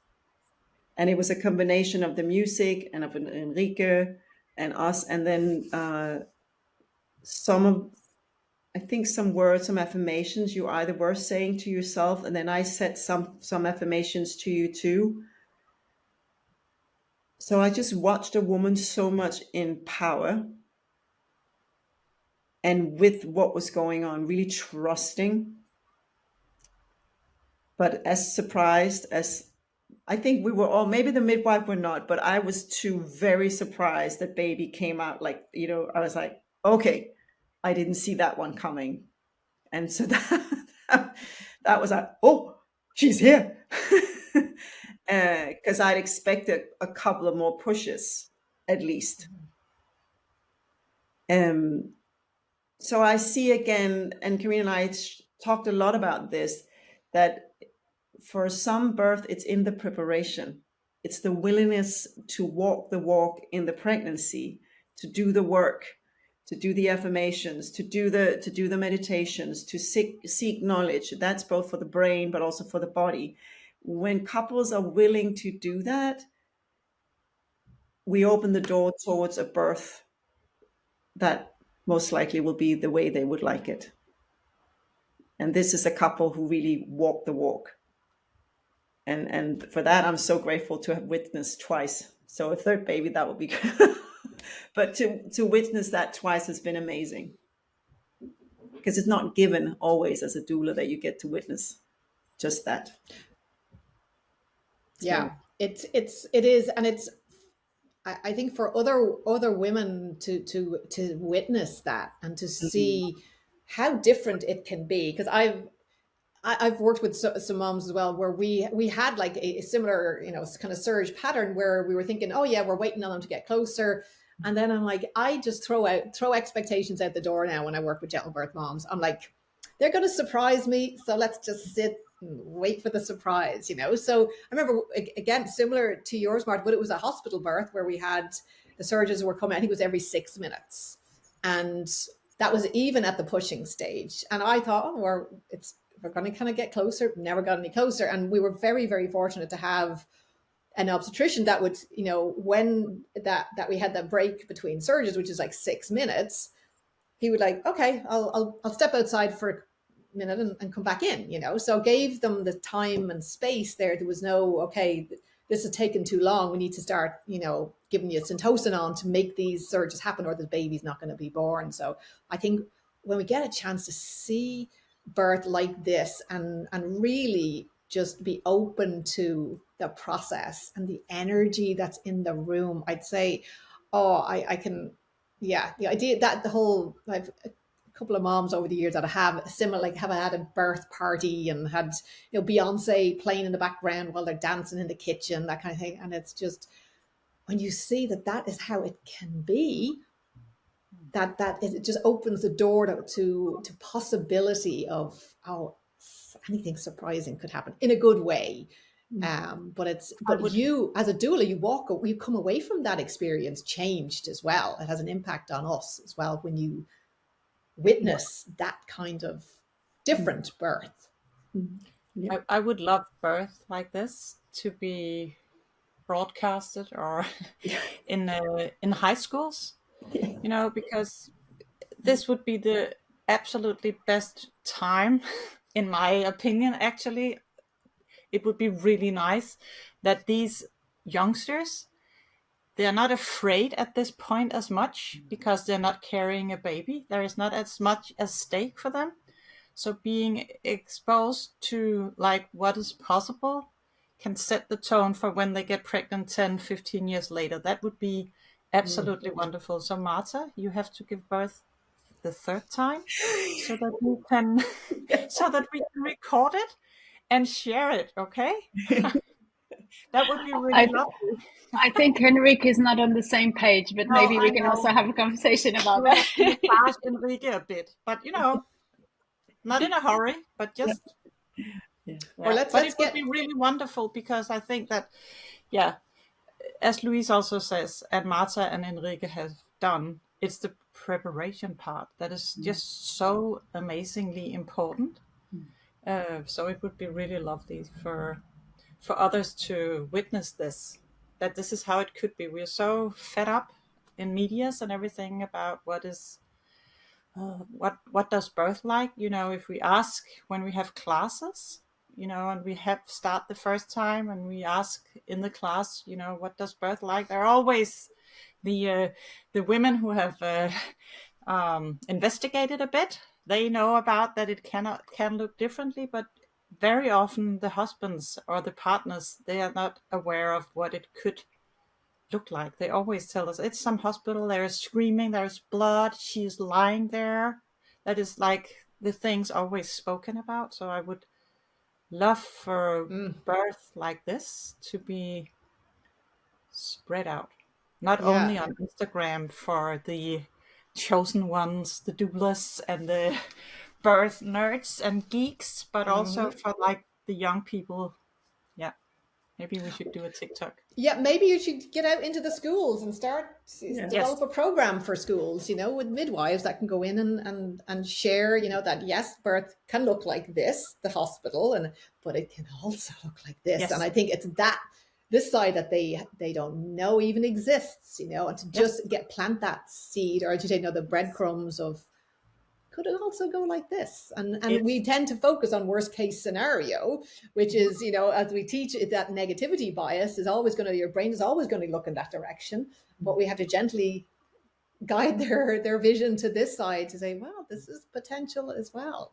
And it was a combination of the music and of Enrique and us, and then some words, some affirmations you either were saying to yourself, and then I said some affirmations to you too. So I just watched a woman so much in power and with what was going on, really trusting, but as surprised as I think we were all, maybe the midwife were not, but I was too very surprised that baby came out like, I was like, okay, I didn't see that one coming. And so that was like, oh, she's here. Because I'd expected a couple of more pushes at least. So I see again, and Carina and I talked a lot about this, that for some birth, it's in the preparation. It's the willingness to walk the walk in the pregnancy, to do the work, to do the affirmations, to do the meditations, to seek knowledge. That's both for the brain, but also for the body. When couples are willing to do that, we open the door towards a birth that most likely will be the way they would like it. And this is a couple who really walk the walk. And for that, I'm so grateful to have witnessed twice. So a third baby, that would be good. But to witness that twice has been amazing. Because it's not given always as a doula that you get to witness just that. Yeah, it is. And it's, I think for other women to witness that and to see how different it can be, because I've worked with some moms as well where we had like a similar kind of surge pattern where we were thinking, oh yeah, we're waiting on them to get closer, and then I'm like, I just throw expectations out the door now when I work with GentleBirth moms. I'm like, they're going to surprise me, so let's just sit and wait for the surprise, So I remember, again, similar to yours, Marta, but it was a hospital birth where we had the surges were coming, I think it was every 6 minutes. And that was even at the pushing stage. And I thought, oh, we're going to kind of get closer, never got any closer. And we were very, very fortunate to have an obstetrician that would, when that we had that break between surges, which is like 6 minutes, he would like, okay, I'll step outside for a minute and come back in, so gave them the time and space there. There was no, okay, this has taken too long, we need to start, giving you Syntocin on to make these surges happen, or the baby's not going to be born. So I think when we get a chance to see birth like this and really just be open to the process and the energy that's in the room, I'd say, I can, yeah, the idea that the whole, I've couple of moms over the years that have similar, like have had a birth party and had Beyonce playing in the background while they're dancing in the kitchen, that kind of thing. And it's just when you see that is how it can be, that it just opens the door to possibility of anything surprising could happen in a good way. But you as a doula, you come away from that experience changed as well. It has an impact on us as well when you witness that kind of different birth. Yeah. I would love birth like this to be broadcasted or in high schools, because this would be the absolutely best time, in my opinion, actually. It would be really nice that these youngsters, they're not afraid at this point as much because they're not carrying a baby. There is not as much at stake for them. So being exposed to like what is possible can set the tone for when they get pregnant 10, 15 years later. That would be absolutely wonderful. So Marta, you have to give birth the third time so that we can so that we can record it and share it, okay? That would be really I, lovely. I think Henrik is not on the same page, but No, maybe I we can also know. have a conversation about You have to that. massage Enrique a bit, but not in a hurry, but just Or yeah. let's But let's it would get be really wonderful because I think that, yeah, as Louise also says, and Marta and Enrique have done, it's the preparation part that is just so amazingly important. So it would be really lovely for others to witness this, that this is how it could be. We're so fed up in medias and everything about what does birth like. If we ask when we have classes, and we have start the first time and we ask in the class, what does birth like, they're always the women who have investigated a bit. They know about that it can look differently, but very often the husbands or the partners, they are not aware of what it could look like. They always tell us it's some hospital, there is screaming, there is blood, she's lying there. That is like the things always spoken about. So I would love for birth like this to be spread out, not yeah. only on Instagram for the chosen ones, the doulas and the birth nerds and geeks, but also for like the young people. Yeah, maybe we should do a TikTok. Yeah, maybe you should get out into the schools and start Yes. develop a program for schools, with midwives that can go in and share, that yes, birth can look like this, the hospital, but it can also look like this. Yes. And I think it's this side that they don't know even exists, and to Yes. just plant that seed, or as you say, the breadcrumbs of could it also go like this? And we tend to focus on worst case scenario, which is, as we teach it, that negativity bias is always going to, your brain is always going to look in that direction. But we have to gently guide their vision to this side to say, well, this is potential as well.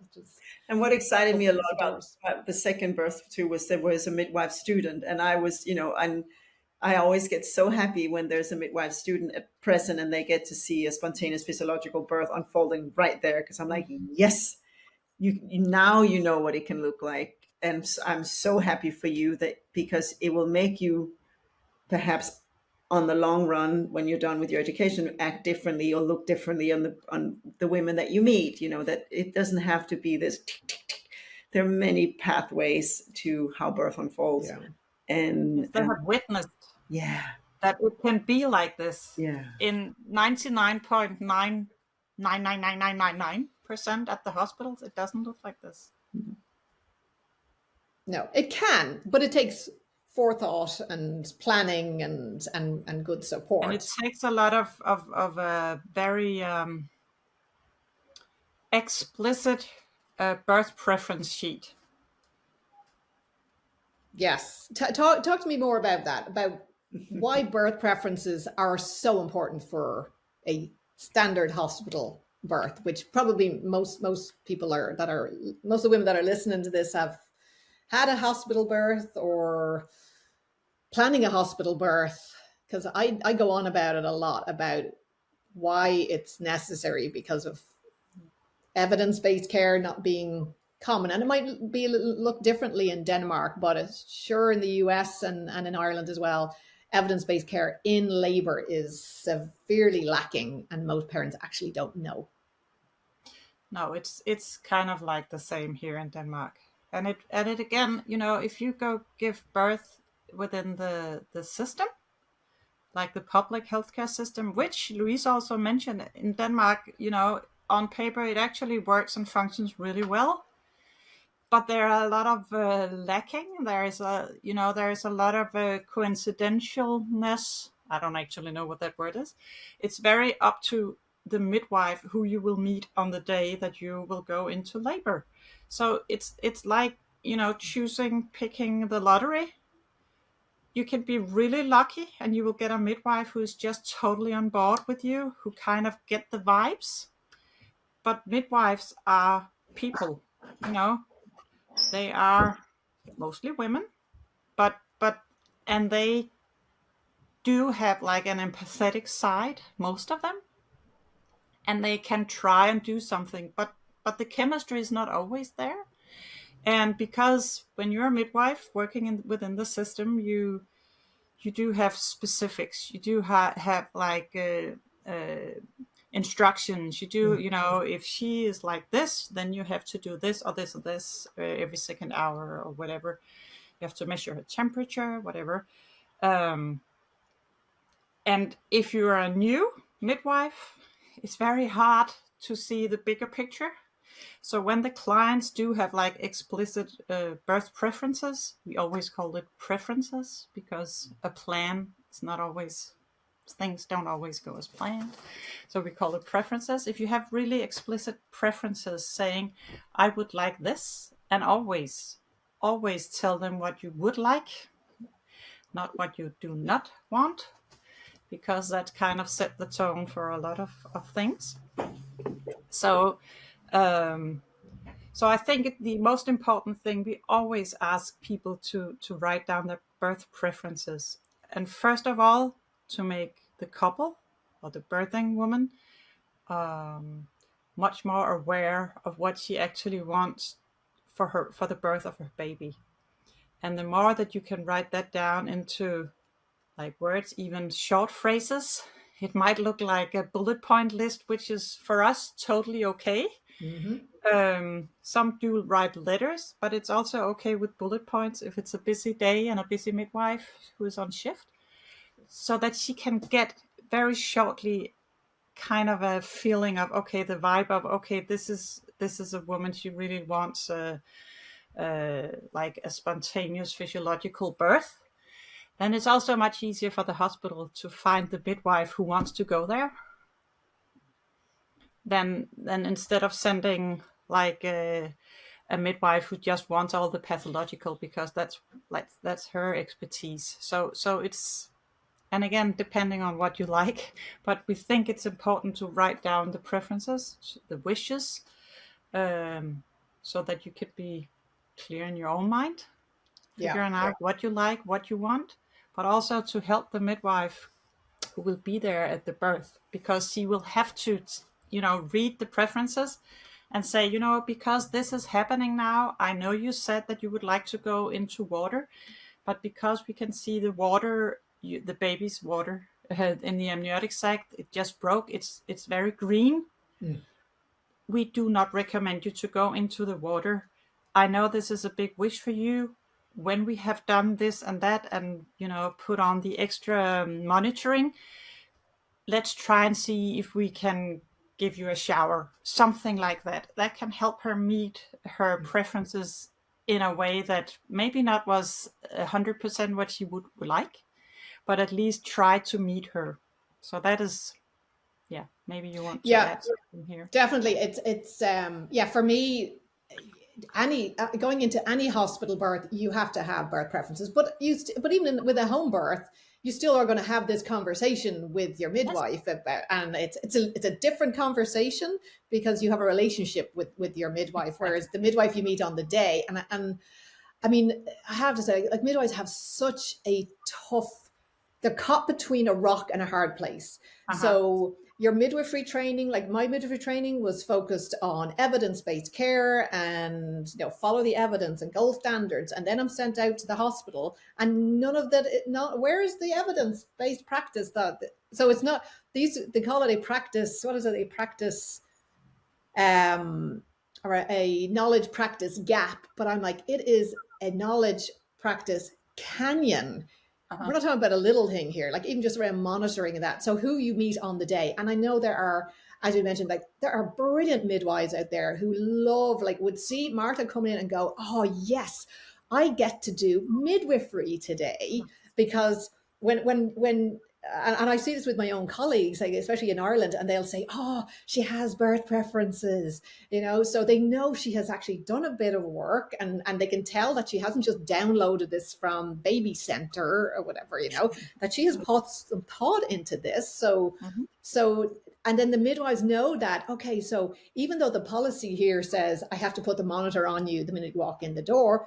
And what excited me a lot the about the second birth too was there was a midwife student, and I was, and I always get so happy when there's a midwife student present and they get to see a spontaneous physiological birth unfolding right there. Because I'm like, yes, now you know what it can look like, and I'm so happy for you because it will make you perhaps on the long run, when you're done with your education, act differently or look differently on the women that you meet. That it doesn't have to be this. Tick, tick, tick. There are many pathways to how birth unfolds, and If they have witnessed yeah, that it can be like this, yeah, in 99.9999999% at the hospitals, it doesn't look like this. No, it can, but it takes forethought and planning and good support. And it takes a lot of a very explicit birth preference sheet. Yes. Talk to me more about that, about why birth preferences are so important for a standard hospital birth, which probably most people most of the women that are listening to this have had a hospital birth or planning a hospital birth, because I go on about it a lot, about why it's necessary because of evidence-based care not being common. And it might be look differently in Denmark, but it's sure in the US and in Ireland as well, evidence-based care in labor is severely lacking, and most parents actually don't know. No, it's kind of like the same here in Denmark. And it again, if you go give birth within the system, like the public healthcare system, which Louise also mentioned in Denmark, on paper it actually works and functions really well. But there are a lot of lacking. There is a lot of coincidentialness. I don't actually know what that word is. It's very up to the midwife who you will meet on the day that you will go into labor. So it's like, picking the lottery. You can be really lucky and you will get a midwife who is just totally on board with you, who kind of get the vibes. But midwives are people, they are mostly women, but and they do have like an empathetic side, most of them, and they can try and do something, but the chemistry is not always there. And because when you're a midwife working within the system, you do have specifics. You do have like instructions. You do, if she is like this, then you have to do this or this or this every second hour or whatever. You have to measure her temperature, whatever. And if you're a new midwife, it's very hard to see the bigger picture. So when the clients do have like explicit birth preferences, we always call it preferences, because a plan is not always, things don't always go as planned. So we call it preferences. If you have really explicit preferences saying, I would like this, and always tell them what you would like, not what you do not want, because that kind of set the tone for a lot of things. So I think the most important thing, we always ask people to write down their birth preferences. And first of all, to make the couple or the birthing woman much more aware of what she actually wants for the birth of her baby. And the more that you can write that down into like words, even short phrases, it might look like a bullet point list, which is for us totally okay. Some do write letters, but it's also okay with bullet points if it's a busy day and a busy midwife who is on shift, so that she can get very shortly kind of a feeling of, okay, the vibe of, okay, this is a woman, she really wants like a spontaneous physiological birth. Then it's also much easier for the hospital to find the midwife who wants to go there. Then instead of sending like a midwife who just wants all the pathological, because that's her expertise. So it's, and again, depending on what you like, but we think it's important to write down the preferences, the wishes, so that you could be clear in your own mind, figuring out what you like, what you want, but also to help the midwife who will be there at the birth, because she will have to, read the preferences and say, because this is happening now, I know you said that you would like to go into water, but because we can see the water, the baby's water in the amniotic sac, it just broke, it's very green. We do not recommend you to go into the water. I know this is a big wish for you. When we have done this and that, and put on the extra monitoring, let's try and see if we can give you a shower, something like that. That can help her meet her preferences in a way that maybe not was 100% what she would like, but at least try to meet her. So that is, maybe you want to add something here. Definitely. It's for me, going into any hospital birth, you have to have birth preferences, but even with a home birth, you still are going to have this conversation with your midwife about, and it's a different conversation because you have a relationship with your midwife, whereas the midwife you meet on the day, and I mean, I have to say, like, midwives have such a tough, they're caught between a rock and a hard place. So your midwifery training, like my midwifery training, was focused on evidence-based care and follow the evidence and gold standards. And then I'm sent out to the hospital, and none of that. Where is the evidence-based practice? So it's not these. They call it a practice. What is it? A practice, or a knowledge practice gap. But I'm like, it is a knowledge practice canyon. We're not talking about a little thing here, like even just around monitoring that. So who you meet on the day. And I know there are, as you mentioned, like there are brilliant midwives out there who love, like would see Marta come in and go, oh yes, I get to do midwifery today. Because when and I see this with my own colleagues, like especially in Ireland, and they'll say, "Oh, she has birth preferences," so they know she has actually done a bit of work, and they can tell that she hasn't just downloaded this from Baby Center or whatever, that she has put some thought into this. So, and then the midwives know that, okay, so even though the policy here says I have to put the monitor on you the minute you walk in the door,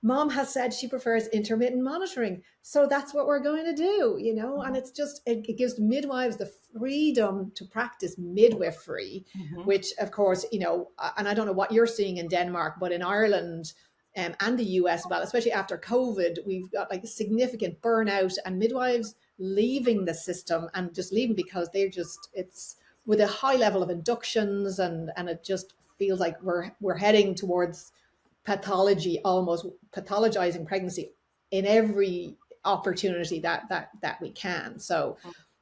Mom has said she prefers intermittent monitoring. So that's what we're going to do, and it's just, it gives midwives the freedom to practice midwifery, which of course, and I don't know what you're seeing in Denmark, but in Ireland and the US, well, especially after COVID, we've got like significant burnout and midwives leaving the system and just leaving because it's with a high level of inductions and it just feels like we're heading towards pathology, almost pathologizing pregnancy in every opportunity that we can. So,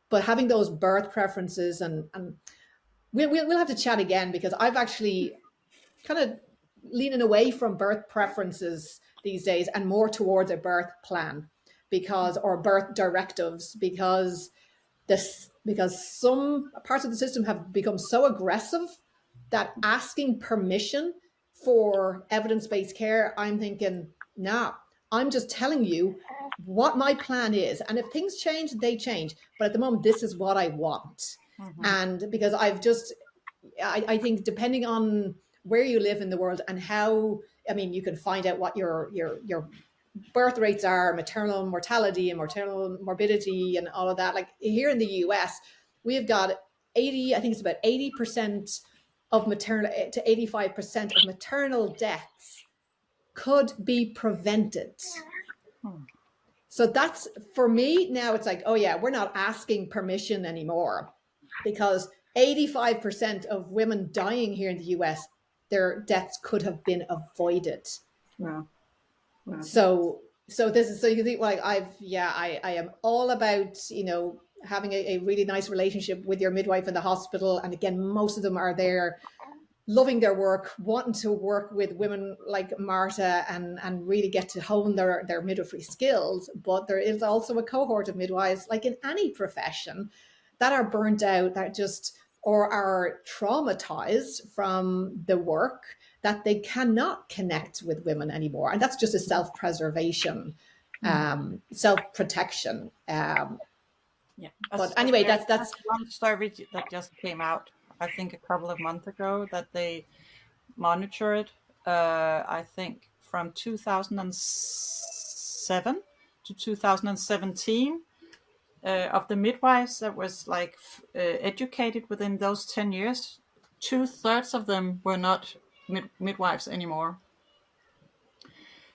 but having those birth preferences and we'll have to chat again, because I've actually kind of leaning away from birth preferences these days and more towards a birth plan or birth directives, because some parts of the system have become so aggressive that asking permission for evidence-based care, I'm thinking, nah, I'm just telling you what my plan is. And if things change, they change. But at the moment, this is what I want. And because I think depending on where you live in the world and how, you can find out what your birth rates are, maternal mortality and maternal morbidity and all of that. Like here in the US, we've got 80% of maternal to 85% of maternal deaths could be prevented. So that's, for me now, it's like, oh yeah, we're not asking permission anymore, because 85% of women dying here in the US, their deaths could have been avoided. Wow. So this is, so you think like I am all about, having a really nice relationship with your midwife in the hospital. And again, most of them are there loving their work, wanting to work with women like Marta and really get to hone their midwifery skills. But there is also a cohort of midwives, like in any profession, that are burnt out, that just, or are traumatized from the work, that they cannot connect with women anymore. And that's just a self-preservation, self-protection. But anyway, that's one story that just came out, I think a couple of months ago, that they monitored, I think from 2007 to 2017, of the midwives that was like educated within those 10 years, 2/3 of them were not midwives anymore.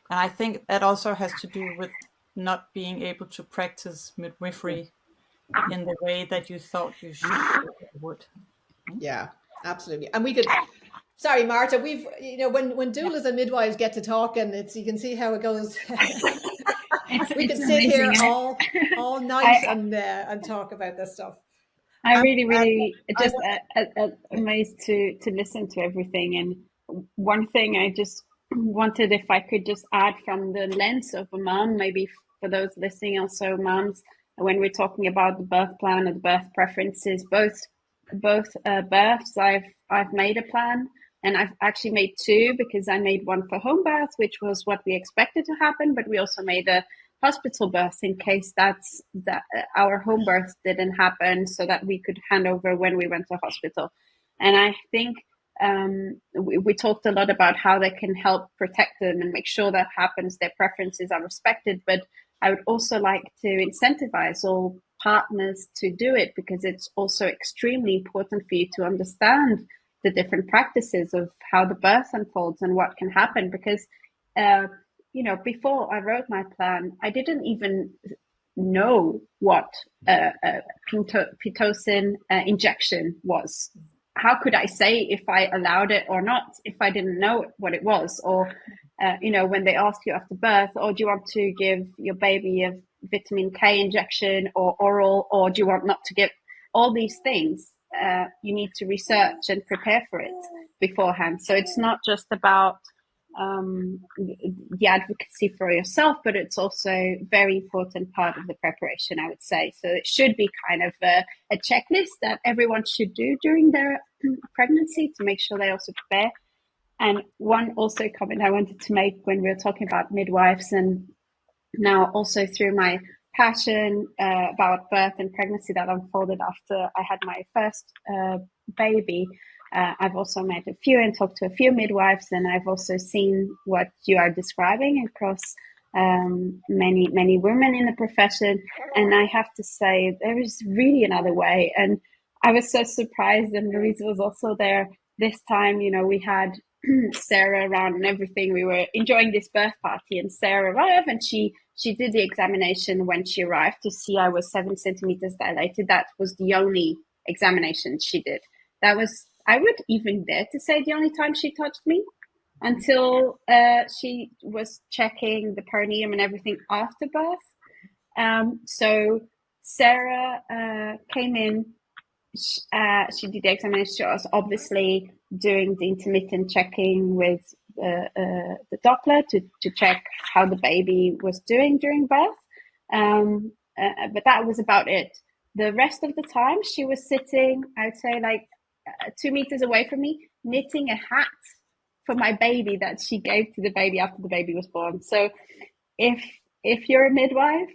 And I think that also has to do with not being able to practice midwifery in the way that you thought you would. Yeah, absolutely. And we could, sorry, Marta, we've, when doulas and midwives get to talk, and you can see how it goes. We could sit here all night and talk about this stuff. I really just amazed to listen to everything. And one thing I just wanted, if I could just add from the lens of a mom, maybe for those listening, also moms, when we're talking about the birth plan or the birth preferences, both births, I've made a plan, and I've actually made two, because I made one for home birth, which was what we expected to happen, but we also made a hospital birth in case that our home birth didn't happen, so that we could hand over when we went to hospital. And I think we talked a lot about how they can help protect them and make sure that happens, their preferences are respected. But I would also like to incentivize all partners to do it, because it's also extremely important for you to understand the different practices of how the birth unfolds and what can happen. Because before I wrote my plan, I didn't even know what Pitocin injection was. How could I say if I allowed it or not if I didn't know what it was? Or when they ask you after birth, do you want to give your baby a vitamin K injection or oral, or do you want not to give? All these things you need to research and prepare for it beforehand. So it's not just about the advocacy for yourself, but it's also a very important part of the preparation, I would say. So it should be kind of a checklist that everyone should do during their pregnancy to make sure they also prepare. And one also comment I wanted to make when we were talking about midwives, and now also through my passion about birth and pregnancy that unfolded after I had my first baby, I've also met a few and talked to a few midwives, and I've also seen what you are describing across many women in the profession. And I have to say, there is really another way. And I was so surprised, and Louise was also there this time. You know, we had Sarah around and everything. We were enjoying this birth party, and Sarah arrived, and she did the examination when she arrived to see I was 7 centimeters dilated. That was the only examination she did. That was, I would even dare to say, the only time she touched me, until she was checking the perineum and everything after birth. So Sarah came in. She did the examination. She was obviously doing the intermittent checking with the Doppler to check how the baby was doing during birth. But that was about it. The rest of the time, she was sitting, I would say, like 2 meters away from me, knitting a hat for my baby that she gave to the baby after the baby was born. So if you're a midwife,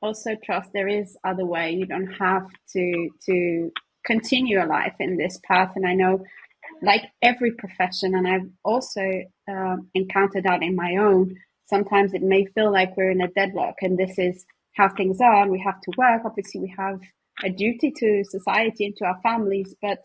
also trust there is other way. You don't have to continue a life in this path. And I know, like every profession, and I've also encountered that in my own, sometimes it may feel like we're in a deadlock, and this is how things are, and we have to work. Obviously, we have a duty to society and to our families, but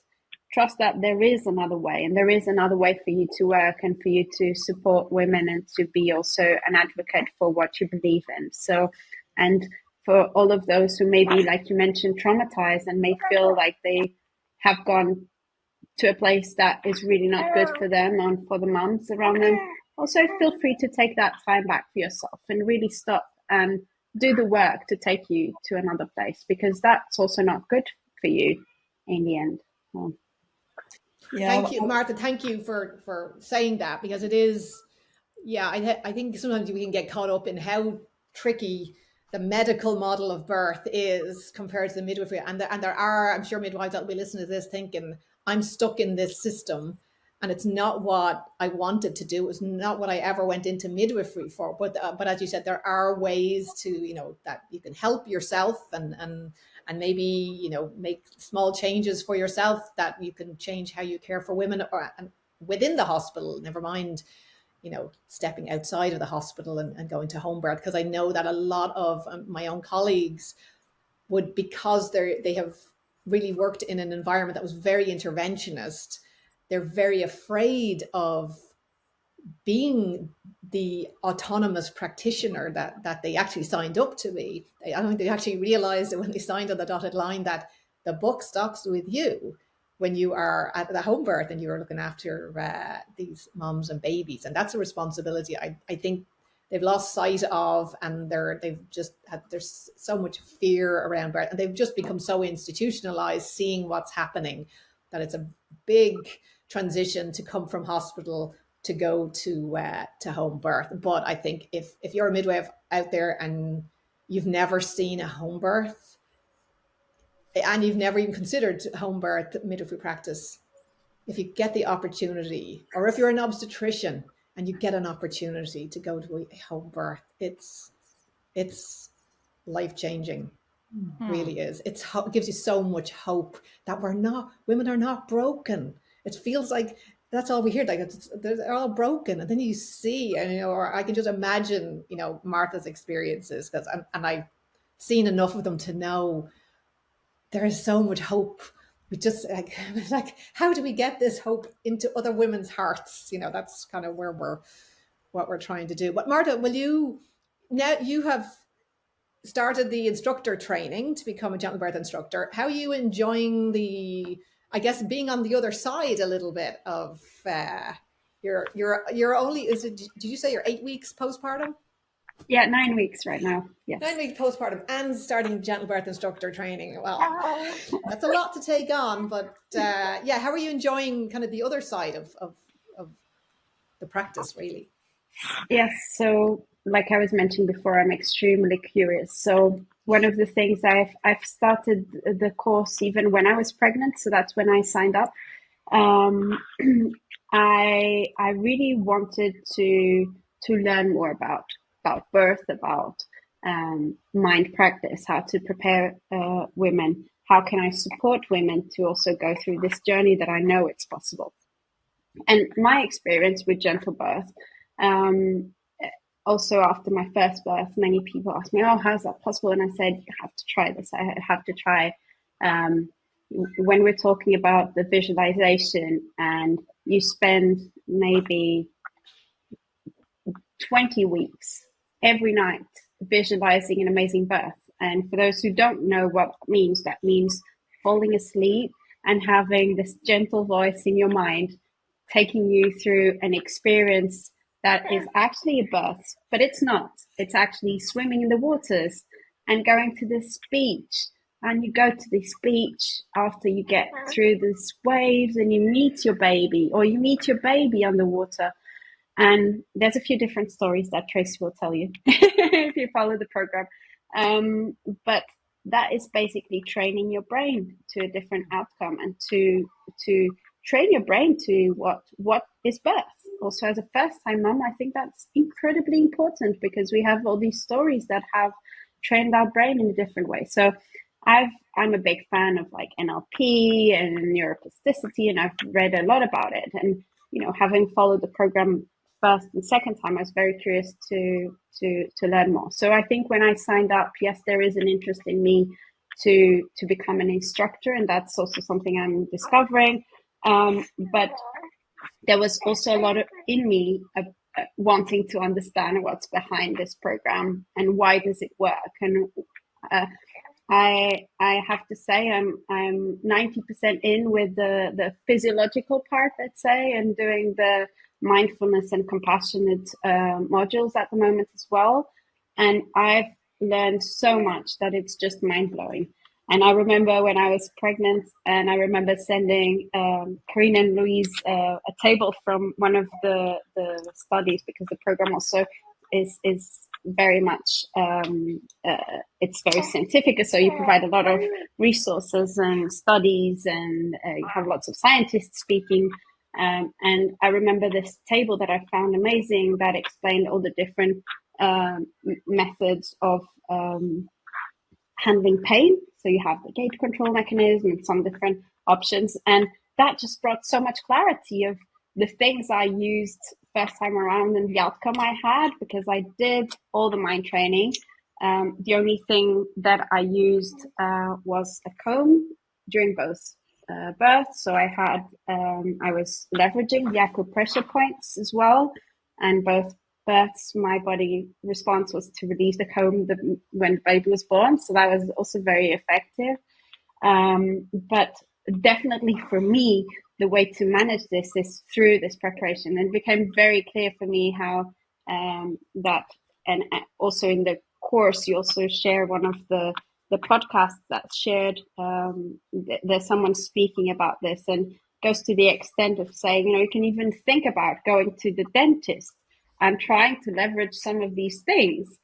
trust that there is another way, and there is another way for you to work and for you to support women and to be also an advocate for what you believe in. So, and for all of those who may be, like you mentioned, traumatized and may feel like they have gone to a place that is really not good for them and for the moms around them, also feel free to take that time back for yourself and really stop and do the work to take you to another place, because that's also not good for you in the end. Yeah. Thank you, Marta. Thank you for saying that, because it is, yeah, I think sometimes we can get caught up in how tricky the medical model of birth is compared to the midwifery. And there are, I'm sure, midwives that will be listening to this thinking, I'm stuck in this system and it's not what I wanted to do. It was not what I ever went into midwifery for. But as you said, there are ways to, you know, that you can help yourself and maybe, you know, make small changes for yourself that you can change how you care for women or within the hospital, never mind, you know, stepping outside of the hospital and going to home birth. Because I know that a lot of my own colleagues would, because they have really worked in an environment that was very interventionist, they're very afraid of being the autonomous practitioner that they actually signed up to be. I don't think they actually realized that when they signed on the dotted line that the buck stops with you when you are at the home birth and you're looking after these moms and babies. And that's a responsibility I think they've lost sight of, and there's so much fear around birth, and they've just become so institutionalized seeing what's happening that it's a big transition to come from hospital to go to home birth. But I think if you're a midwife out there and you've never seen a home birth and you've never even considered home birth midwifery practice, if you get the opportunity, or if you're an obstetrician and you get an opportunity to go to a home birth, it's life-changing. Really is. It gives you so much hope that women are not broken. It feels like that's all we hear, like they're all broken, and then you see, and you know, or I can just imagine, you know, Martha's experiences, because and I've seen enough of them to know there is so much hope. We just like how do we get this hope into other women's hearts? You know, that's kind of what we're trying to do. But Marta, now you have started the instructor training to become a GentleBirth instructor. How are you enjoying I guess, being on the other side a little bit of you're only, did you say you're 8 weeks postpartum? Yeah, 9 weeks right now. Yes. 9 weeks postpartum and starting GentleBirth instructor training. Well, that's a lot to take on, but yeah, how are you enjoying kind of the other side of the practice, really? Yes, so like I was mentioning before, I'm extremely curious. So one of the things I've started the course even when I was pregnant, so that's when I signed up. Um, I really wanted to learn more about birth, about mind practice, how to prepare women, how can I support women to also go through this journey that I know it's possible. And my experience with GentleBirth, um, also after my first birth, many people asked me, "Oh, how's that possible?" And I said, "You have to try this. I have to try." When we're talking about the visualization, and you spend maybe 20 weeks every night visualizing an amazing birth. And for those who don't know what that means falling asleep and having this gentle voice in your mind taking you through an experience that is actually a birth, but it's not. It's actually swimming in the waters and going to this beach. And you go to this beach after you get through these waves and you meet your baby, or you meet your baby underwater. And there's a few different stories that Tracy will tell you if you follow the program. But that is basically training your brain to a different outcome, and to train your brain to what is birth. Also, as a first-time mom, I think that's incredibly important, because we have all these stories that have trained our brain in a different way. So I'm a big fan of like NLP and neuroplasticity, and I've read a lot about it. And having followed the program first and second time, I was very curious to learn more. So I think when I signed up, yes, there is an interest in me to become an instructor, and that's also something I'm discovering. But there was also a lot in me wanting to understand what's behind this program and why does it work. And I have to say I'm 90% in with the physiological part, let's say, and doing the mindfulness and compassionate modules at the moment as well. And I've learned so much that it's just mind-blowing. And I remember when I was pregnant, and I remember sending Carina and Louise a table from one of the studies, because the program also is very much it's very scientific, so you provide a lot of resources and studies, and you have lots of scientists speaking. And I remember this table that I found amazing, that explained all the different methods of handling pain. So you have the gate control mechanism and some different options. And that just brought so much clarity of the things I used first time around and the outcome I had, because I did all the mind training. The only thing that I used was a comb during both births. So I was leveraging the acupressure points as well. And both births, my body response was to release the comb when the baby was born. So that was also very effective. But definitely for me, the way to manage this is through this preparation. And it became very clear for me how that, and also in the course, you also share one of the podcasts that's shared. There's someone speaking about this, and goes to the extent of saying, you can even think about going to the dentist and trying to leverage some of these things.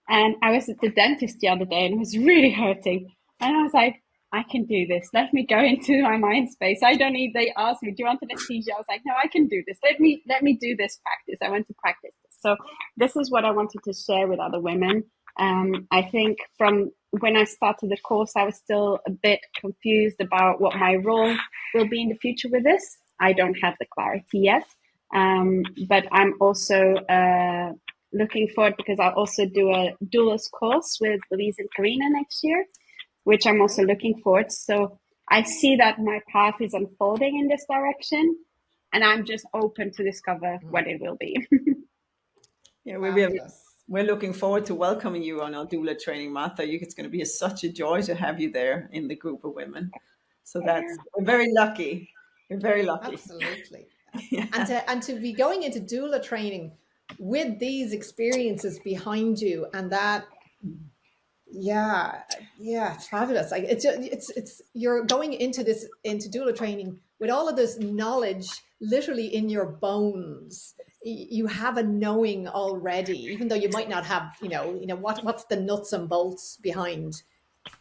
And I was at the dentist the other day, and it was really hurting. And I was like, I can do this. Let me go into my mind space. I don't need, they asked me, do you want anesthesia? I was like, no, I can do this. Let me do this practice. I went to practice this. So this is what I wanted to share with other women. I think from when I started the course, I was still a bit confused about what my role will be in the future with this. I don't have the clarity yet. But I'm also looking forward, because I'll also do a Doulas course with Louise and Carina next year, which I'm also looking forward. So I see that my path is unfolding in this direction, and I'm just open to discover what it will be. Yeah, we're looking forward to welcoming you on our doula training, Marta. It's going to be such a joy to have you there in the group of women. So we're very lucky. We're very lucky. Absolutely. Yeah. And to be going into doula training with these experiences behind you, and that Yeah, yeah, it's fabulous. Like it's you're going into into doula training with all of this knowledge literally in your bones. You have a knowing already, even though you might not have, what's the nuts and bolts behind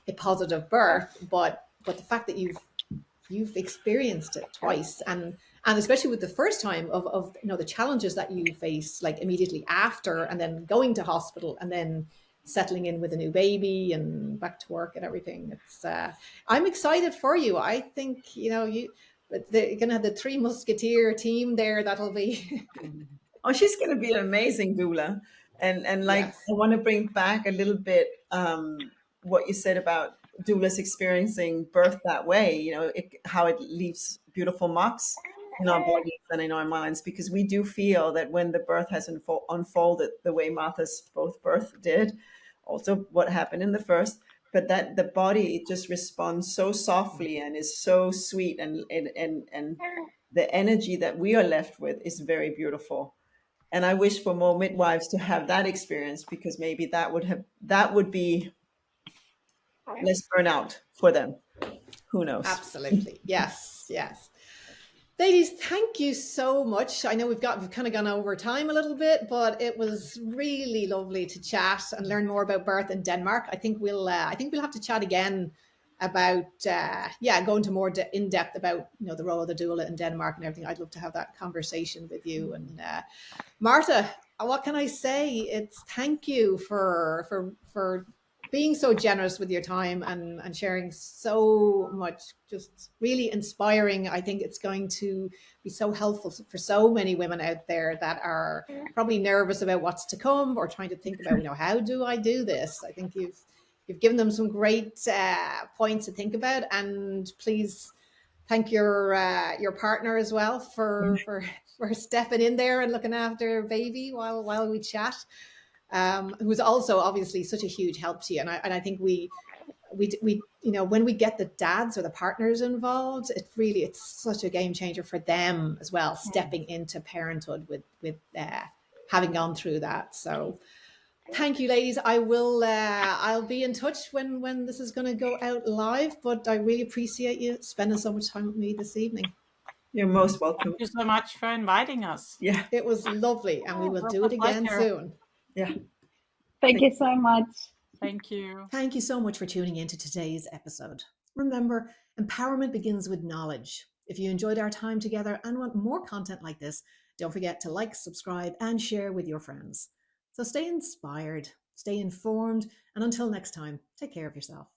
a positive birth, but the fact that you've experienced it twice, and especially with the first time of the challenges that you face, like immediately after, and then going to hospital, and then settling in with a new baby and back to work and everything. It's I'm excited for you. I think you're gonna have the three musketeer team there. That'll be Oh, she's going to be an amazing doula. And like, yes. I want to bring back a little bit what you said about doulas experiencing birth that way, how it leaves beautiful marks in our bodies and in our minds, because we do feel that when the birth has unfolded the way Martha's both birth did, also what happened in the first, but that the body, it just responds so softly and is so sweet, and the energy that we are left with is very beautiful. And I wish for more midwives to have that experience, because maybe that would be less burnout for them. Who knows? Absolutely. Yes, yes. Ladies, thank you so much. I know we've kind of gone over time a little bit, but it was really lovely to chat and learn more about birth in Denmark. I think we'll have to chat again about going to more in depth about the role of the doula in Denmark and everything. I'd love to have that conversation with you. And Marta, what can I say? It's thank you for being so generous with your time and sharing so much, just really inspiring. I think it's going to be so helpful for so many women out there that are probably nervous about what's to come, or trying to think about, how do I do this? I think you've given them some great points to think about. And please thank your partner as well for stepping in there and looking after baby while we chat. Who's also obviously such a huge help to you. And I think we when we get the dads or the partners involved, it's such a game changer for them as well, stepping into parenthood with having gone through that. So thank you, ladies. I'll be in touch when this is going to go out live, but I really appreciate you spending so much time with me this evening. You're most welcome. Thank you so much for inviting us. Yeah. It was lovely, and we will do it again soon. Yeah. Thank you so much. Thank you. Thank you so much for tuning into today's episode. Remember, empowerment begins with knowledge. If you enjoyed our time together and want more content like this, don't forget to like, subscribe, and share with your friends. So stay inspired, stay informed, and until next time, take care of yourself.